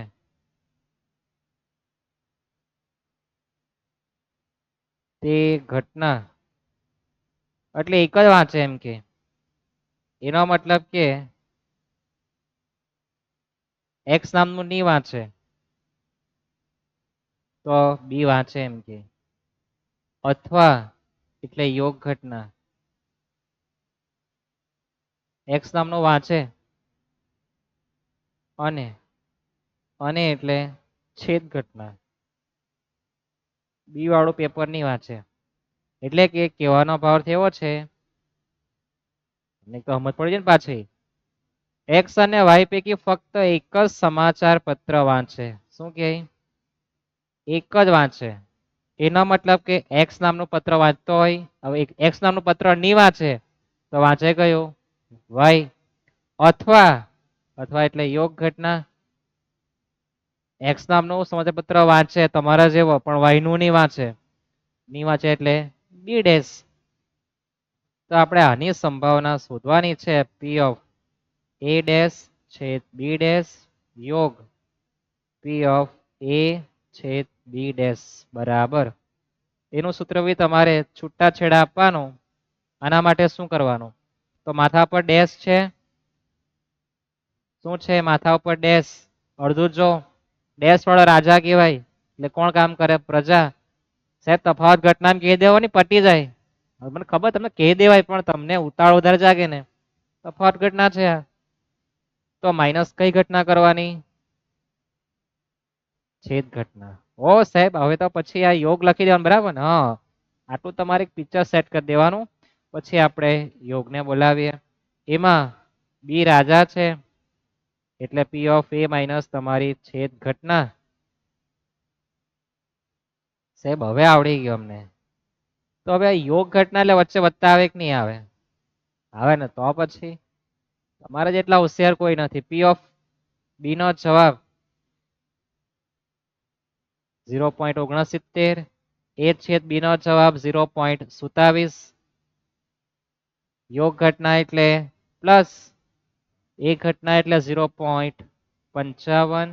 તે ઘટના એટલે એક જ વાંચે એમ કે. એનો મતલબ કે એક્સ નામનું ની વાંચે તો બી વાંચે એમ કે. અથવા એટલે યોગ ઘટના. એક્સ નામનું વાંચે અને એટલે છેદ ઘટના. બી વાળું પેપર ની વાંચે. એટલે કે કહેવાનો ભાવ એવો છે, તો સમજ પડી જાય ને પાછી. એક્સ અને વાય પૈકી ફક્ત એક જ સમાચાર પત્ર વાંચે. શું કે? એક જ વાંચે. એનો મતલબ કે એક્સ નામનું પત્ર વાંચતો હોય, હવે એક્સ નામનું પત્ર ની વાંચે તો વાંચે કયું? વાય. અથવા એટલે યોગ ઘટના. એક્સ નામનું સમાચાર પત્ર વાંચે તમારા જેવો, પણ વાય નું ની વાંચે. ની વાંચે એટલે બી ડેશ. તો આપણે આની સંભાવના શોધવાની છે. પી ઓફ એ ડેશ છેદ બી ડેશ યોગ પી ઓફ એ છેદ બી ડેશ બરાબર. એનું સૂત્ર બી તમારે છૂટા છેડા આપવાનું. આના માટે શું કરવાનું? તો માથા પર ડેશ છે. શું છે માથા ઉપર? ડેશ. અડધું જો ડેશ વાળો રાજા કહેવાય. એટલે કોણ કામ કરે? પ્રજા. સાહેબ તફાવત ઘટના કહી દેવાની, પટી જાય. હવે મને ખબર તમને કહી દેવાય, પણ તમને ઉતાળ વધારે જાગે ને. તફાવત ઘટના છે આ. તો માઇનસ કઈ ઘટના કરવાની? છેદ ઘટના. ઓ સાહેબ હવે તો પછી આ યોગ લખી દેવાનું, બરાબર ને? હા, આટલું તમારે પિક્ચર સેટ કરી દેવાનું. પછી આપણે યોગને બોલાવીએ. એમાં બી રાજા છે એટલે પી ઓફ એ માઇનસ તમારી છેદ ઘટના. સાહેબ હવે આવડી ગયું અમને. તો હવે યોગ ઘટના એટલે વચ્ચે વત્તા આવે કે નહીં આવે? આવે ને? તો પછી તમારા જેટલા હોશિયાર કોઈ નથી. પી ઓફ બી નો જવાબ 0.69, એ છેદ બી નો જવાબ 0.27. યોગ ઘટના એટલે પ્લસ એ ઘટના એટલે 0.55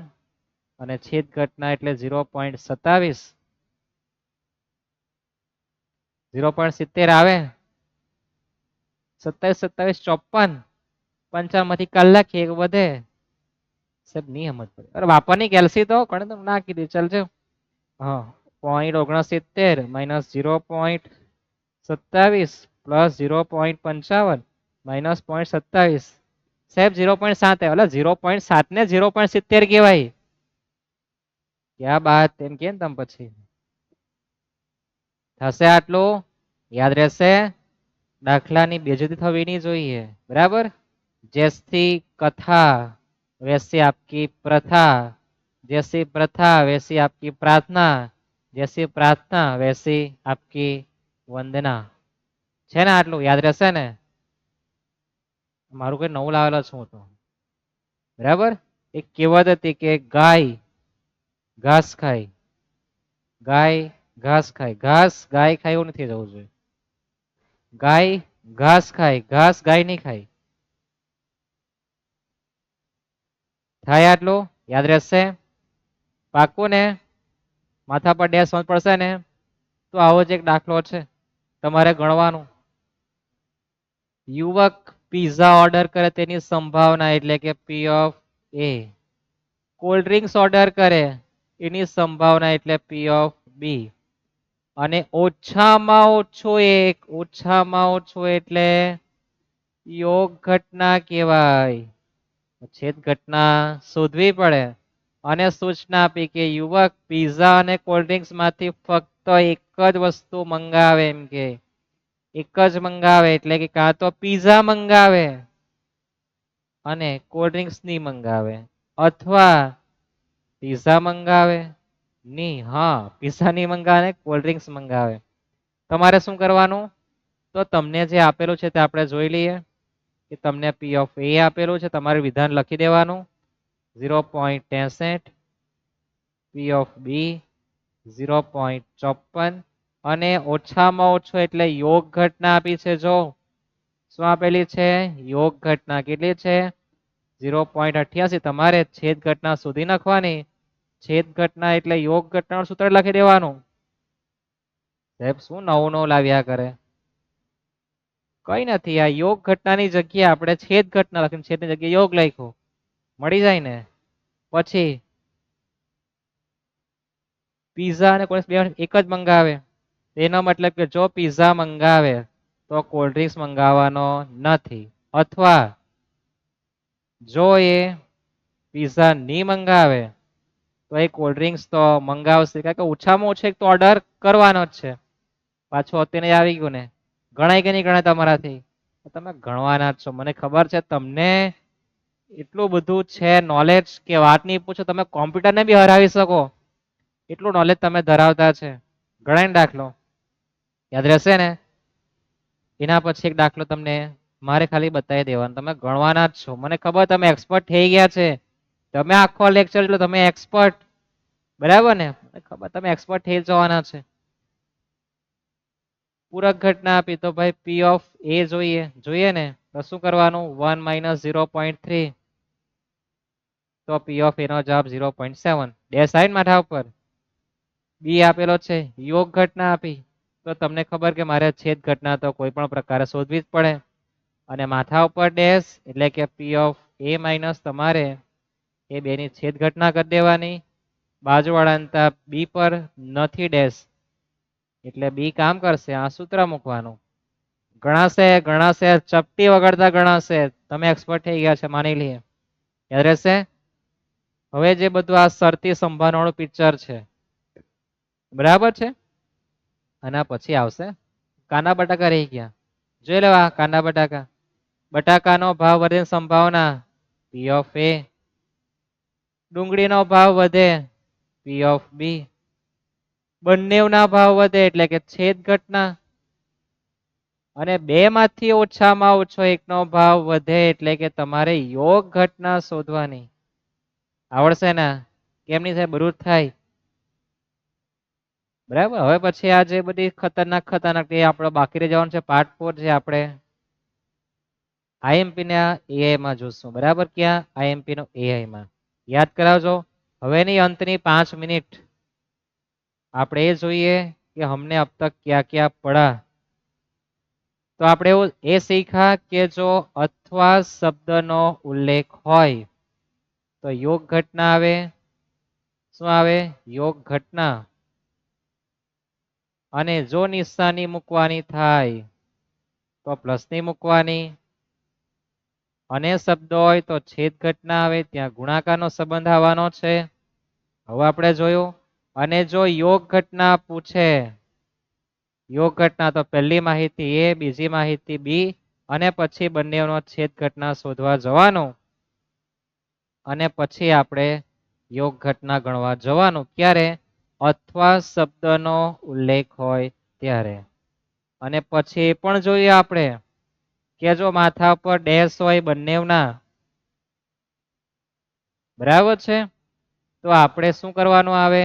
અને છેદ ઘટના એટલે 0.27. 0.70 આવે. 27, 27, 54. 55 માંથી કલાક એક વધે. સાહેબ નહીં સમજ પડે. અરે વાપરની કેલ્સી તો કોને તો નાખી દે. ચાલજો. હા, 0.69 માઇનસ 0.27 પ્લસ 0.55 માઇનસ 0.27. સાહેબ 0.7 એટલે 0.7 ને 0.70 કહેવાય. ક્યાં બાત એમ કે ને તમે પછી થશે આટલું યાદ રહેશે. દાખલાની બેજતી થવી નહીં જોઈએ, બરાબર? जैसी कथा वैसी आपकी प्रथा, जैसी प्रथा वैसी आपकी प्रार्थना, जैसी प्रार्थना वैसी आपकी वंदना. છે ને આટલું યાદ રહેશે ને? મારું કઈ નવું લાવેલો છું તો, બરાબર? એક કહેવત હતી કે ગાય ઘાસ ખાય, ગાય ઘાસ ખાય. ઘાસ ગાય ખાય એવું નથી જવું જોઈએ. ગાય ઘાસ ખાય, ઘાસ ગાય નહીં ખાય. થાય આટલું યાદ રહેશે? પાકું ને? માથા પર ડેશ પડશે ને? તો આવો જ એક દાખલો છે, તમારે ગણવાનું. યુવક પિઝા ઓર્ડર કરે તેની સંભાવના એટલે કે પી of A. Cold drinks order કરે એની સંભાવના એટલે પી ઓફ બી. અને ઓછામાં ઓછું એટલે યોગ ઘટના કહેવાય. છેદ ઘટના શોધવી પડે. અને સૂચના આપી કે યુવક પિઝા અને કોલ્ડ ડ્રિંક્સ માંથી ફક્ત એક જ વસ્તુ મંગાવે. એમ કે એક જ મંગાવે એટલે કે કાં તો પિઝા મંગાવે અને કોલ્ડ ડ્રિંક્સ નહીં મંગાવે, અથવા પિઝા મંગાવે નહીં, હા પિઝા નહીં મંગાવે, કોલ્ડ ડ્રિંક્સ મંગાવે. તમારે શું કરવાનું? તો તમને જે આપેલું છે તે આપણે જોઈ લઈએ. કે તમને પી ઓફ એ આપેલું છે, તમારે વિધાન લખી દેવાનું. 0.63, પી ઓફ બી 0.54 અને ઓછામાં ઓછું એટલે યોગ ઘટના આપી છે. જો શું આપેલી છે? યોગ ઘટના. કેટલી છે? 0.88. તમારે છેદ ઘટના સુધી નાખવાની. છેદ ઘટના એટલે યોગ ઘટનાનું સૂત્ર લખી દેવાનું. સાહેબ શું નવું નવું લાવ્યા કરે? કઈ નથી, આ યોગ ઘટનાની જગ્યાએ આપણે છેદ ઘટના લખીને છેદની જગ્યાએ યોગ લખ્યું, મળી જાય ને? પછી પિઝા અને કોલ્ડ ડ્રિંક્સ એક જ મંગાવે, એનો મતલબ કે જો પિઝા મંગાવે તો કોલ્ડ ડ્રિંક્સ મંગાવવાનો નથી. અથવા જો એ પિઝા નહીં મંગાવે તો એ કોલ્ડ ડ્રિંક્સ તો મંગાવશે, કારણ કે ઓછામાં ઓછો એક તો ઓર્ડર કરવાનો જ છે. પાછું અત્યારે આવી ગયું ને? ગણાય કે નહીં ગણાય તમારાથી? તમે ગણવાના જ છો, મને ખબર છે. તમને એટલું બધું છે નોલેજ કે વાત નહીં પૂછો. તમે કોમ્પ્યુટરને બી હરાવી શકો એટલું નોલેજ તમે ધરાવતા છે. ગણાય ને દાખલો? યાદ રહેશે ને? એના પછી એક દાખલો તમને મારે ખાલી બતાવી દેવાનો, તમે ગણવાના જ છો. મને ખબર તમે એક્સપર્ટ થઈ ગયા છે. તમે આખો લેક્ચર એટલે તમે એક્સપર્ટ, બરાબર ને? ખબર તમે એક્સપર્ટ થઈ જવાના છે. પૂરક ઘટના આપી તો ભાઈ પી ઓફ એ જોઈએ ને? તો શું કરવાનું? 1 - 0.3. તો પી ઓફ એનો જવાબ 0.7. ડેશ સાઈન માથા ઉપર. બી આપેલો છે, યોગ ઘટના આપી તો તમને ખબર કે મારે છેદ ઘટના તો કોઈ પણ પ્રકારે શોધવી જ પડે. અને માથા ઉપર ડેશ એટલે કે પી ઓફ એ માઇનસ તમારે એ બેની છેદ ઘટના કરી દેવાની. બાજુવાળા અંતર બી પર નથી ડેશ એટલે બી કામ કરશે. આ સૂત્ર મૂકવાનું. ગણાશે ગણાશે ચપટી વગાડતા ગણાશે. તમે એક્સપર્ટ થઈ ગયા છે માની લઈએ. યાદ રહેશે. હવે જે બધું આ શરતી સંભાવનાવાળું પિક્ચર છે બરાબર છે. આના પછી આવશે કાના બટાકા રહી ગયા. જોઈ લેવા કાના બટાકા. બટાકાનો ભાવ વધે સંભાવના પી ઓફ એ. ડુંગળીનો ભાવ વધે પી ઓફ બી. બંનેના ભાવ વધે એટલે કે છેદ ઘટના. અને બે માંથી ઓછામાં ઓછો એકનો ભાવ વધે એટલે કે તમારે યોગ ઘટના શોધવાની. આવડશે ને? કેમની થાય બધું જ થાય. બરાબર. હવે પછી આ જે બધી ખતરનાક ખતરનાક એ આપણે બાકી રહી જવાનું છે પાર્ટ 4 જે આપણે આઈએમપી ના એઆઈ માં જોશું. બરાબર. ક્યાં? આઈએમપી નો એઆઈ માં. યાદ કરાવજો. હવેની અંતની 5 મિનિટ આપણે એ જોઈએ કે हमने अब तक क्या क्या पढ़ा. તો આપણે એવું એ શીખ્યા કે જો અથવા શબ્દનો ઉલ્લેખ હોય તો યોગ ઘટના આવે. શું આવે? યોગ ઘટના. અને જો નિશાની મૂકવાની થાય તો પ્લસની મૂકવાની. અને શબ્દ હોય તો છેદ ઘટના આવે ત્યાં ગુણાકારનો સંબંધ આવવાનો છે. હવે આપણે જોયું. અને જો યોગ ઘટના પૂછે યોગ ઘટના તો પહેલી માહિતી એ બીજી માહિતી બી અને પછી બંનેનો છેદ ઘટના શોધવા જવાનું. અને પછી આપણે યોગ ઘટના ગણવા જવાનું. ક્યારે? અથવા શબ્દનો ઉલ્લેખ હોય ત્યારે. અને પછી એ પણ જોઈએ આપણે કે જો માથા પર ડેશ હોય બંનેના બરાબર છે તો આપણે શું કરવાનું આવે?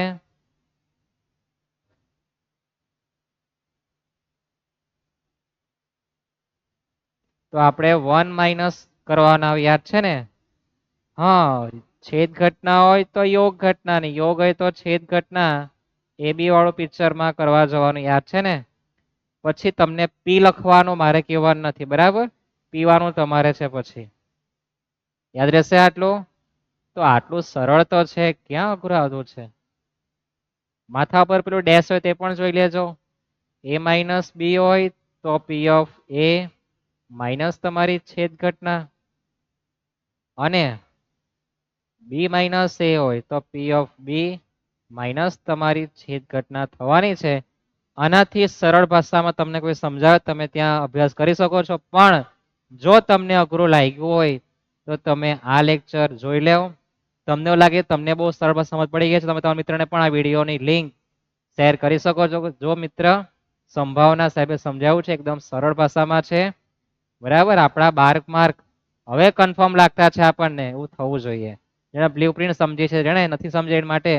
તો આપણે 1 માઇનસ કરવાના. યાદ છે ને? હા. છેદ ઘટના હોય તો યોગ ઘટના ની યોગ હોય તો છેદ ઘટના. એ બી વાળું પિક્ચરમાં કરવા જવાનું. યાદ છે ને? પછી તમને પી લખવાનું મારે કહેવાનું નથી. બરાબર. પીવાનું તમારે છે પછી. યાદ રહેશે આટલું? તો આટલું સરળ તો છે. ક્યાં અઘરું આવતું છે? માથા પર પેલું ડેશ હોય તે પણ જોઈ લેજો. એ માઇનસ બી હોય તો પી ઓફ એ માઇનસ તમારી છેદ ઘટના. અને બી માઇનસ એ હોય તો પી ઓફ બી માઇનસ તમારી છેદ ઘટના થવાની છે. આનાથી સરળ ભાષામાં તમને કોઈ સમજાવે તમે ત્યાં અભ્યાસ કરી શકો છો. પણ જો તમને અઘરું લાગ્યું હોય તો તમે આ લેક્ચર જોઈ લેવો. તમને એવું લાગે તમને બહુ સરળ સમજ પડી ગઈ છે તમે તમારા મિત્રને પણ આ વિડીયોની લિંક શેર કરી શકો છો. જો મિત્ર સંભાવના સાહેબે સમજાવ્યું છે એકદમ સરળ ભાષામાં છે. બરાબર. આપણા 12 માર્ક હવે કન્ફર્મ લાગતા છે આપણને. એવું થવું જોઈએ. જેને બ્લુ પ્રિન્ટ સમજી છે જેને નથી સમજે એ માટે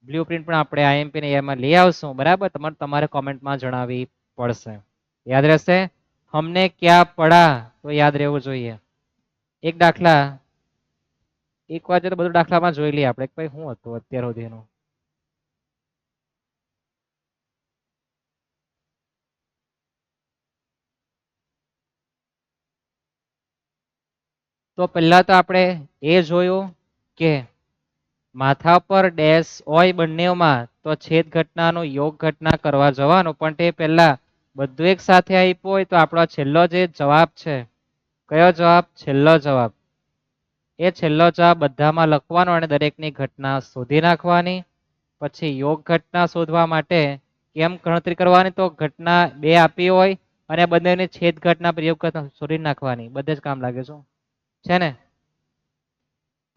બ્લુ પ્રિન્ટ પણ આપણે આઈએમપી ને એમાં લઈ આવશું. બરાબર. તમારે કોમેન્ટમાં જણાવવી પડશે. યાદ રહેશે? हमने क्या पढ़ा તો યાદ રહેવું જોઈએ. એક દાખલા એક વાર તો બધું દાખલામાં જોઈ લઈએ આપણે ભાઈ શું હતું અત્યાર સુધીનું. તો પહેલા તો આપણે એ જોયું કે માથા પર ડેશ હોય બંનેમાં તો છેદ ઘટનાનો યોગ ઘટના કરવા જવાનું. પણ તે પહેલા બધું એક સાથે આપ્યું હોય તો આપણો છેલ્લો જે જવાબ છે કયો જવાબ? છેલ્લો જવાબ. એ છેલ્લો જવાબ બધામાં લખવાનો અને દરેકની ઘટના શોધી નાખવાની. પછી યોગ ઘટના શોધવા માટે કેમ ગણતરી કરવાની? તો ઘટના બે આપી હોય અને બંનેની છેદ ઘટના પ્રયોગ કરતા શોધી નાખવાની. બધે જ કામ લાગે છે ને?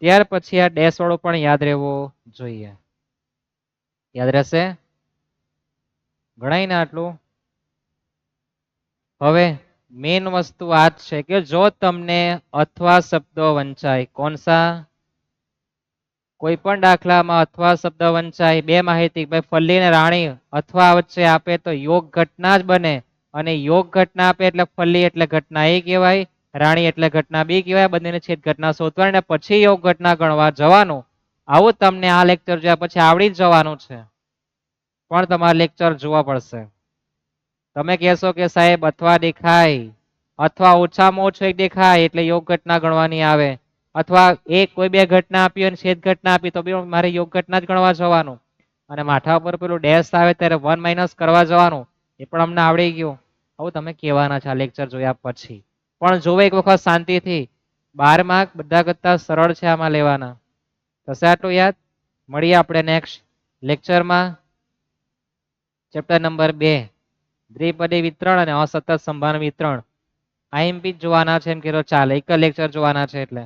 ત્યાર પછી આ ડેશ વાળો પણ યાદ રહેવો જોઈએ. યાદ રહેશે? ગણાય ને આટલું? હવે મેન વસ્તુ આ જ છે કે જો તમને અથવા શબ્દો વંચાય કોણસા કોઈ પણ દાખલામાં અથવા શબ્દ વંચાય બે માહિતી ભાઈ ફલ્લી અને રાણી અથવા વચ્ચે આપે તો યોગ ઘટના જ બને. અને યોગ ઘટના આપે એટલે ફલ્લી એટલે ઘટના એ કહેવાય. રાણી એટલે ઘટના બી કહેવાય. બંનેની છેદ ઘટના શોધવાની અને પછી યોગ ઘટના ગણવા જવાનું. આવું તમને આ લેક્ચર જોયા પછી આવડી જ જવાનું છે. પણ તમારે લેક્ચર જોવા પડશે. તમે કહેશો કે સાહેબ અથવા દેખાય અથવા ઓછામાં ઓછું એક દેખાય એટલે યોગ ઘટના ગણવાની આવે. અથવા એક કોઈ બે ઘટના આપી અને છેદ ઘટના આપી તો બી મારે યોગ ઘટના જ ગણવા જવાનું અને માથા ઉપર પેલું ડેશ આવે ત્યારે 1 માઇનસ કરવા જવાનું એ પણ અમને આવડી ગયું. આવું તમે કહેવાના છે આ લેક્ચર જોયા પછી. પણ જોવે એક વખત શાંતિથી 12 માર્ક બધા કરતા સરળ છે આમાં લેવાના. થશે આટલું યાદ? મળીએ આપણે નેક્સ્ટ લેક્ચરમાં. ચેપ્ટર નંબર 2 દ્વિપદી વિતરણ અને અસતત સંભાવના વિતરણ. આઈએમપી જોવાના છે એમ કીધું ચાલે એક જ લેક્ચર જોવાના છે એટલે.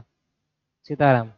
સીતારામ.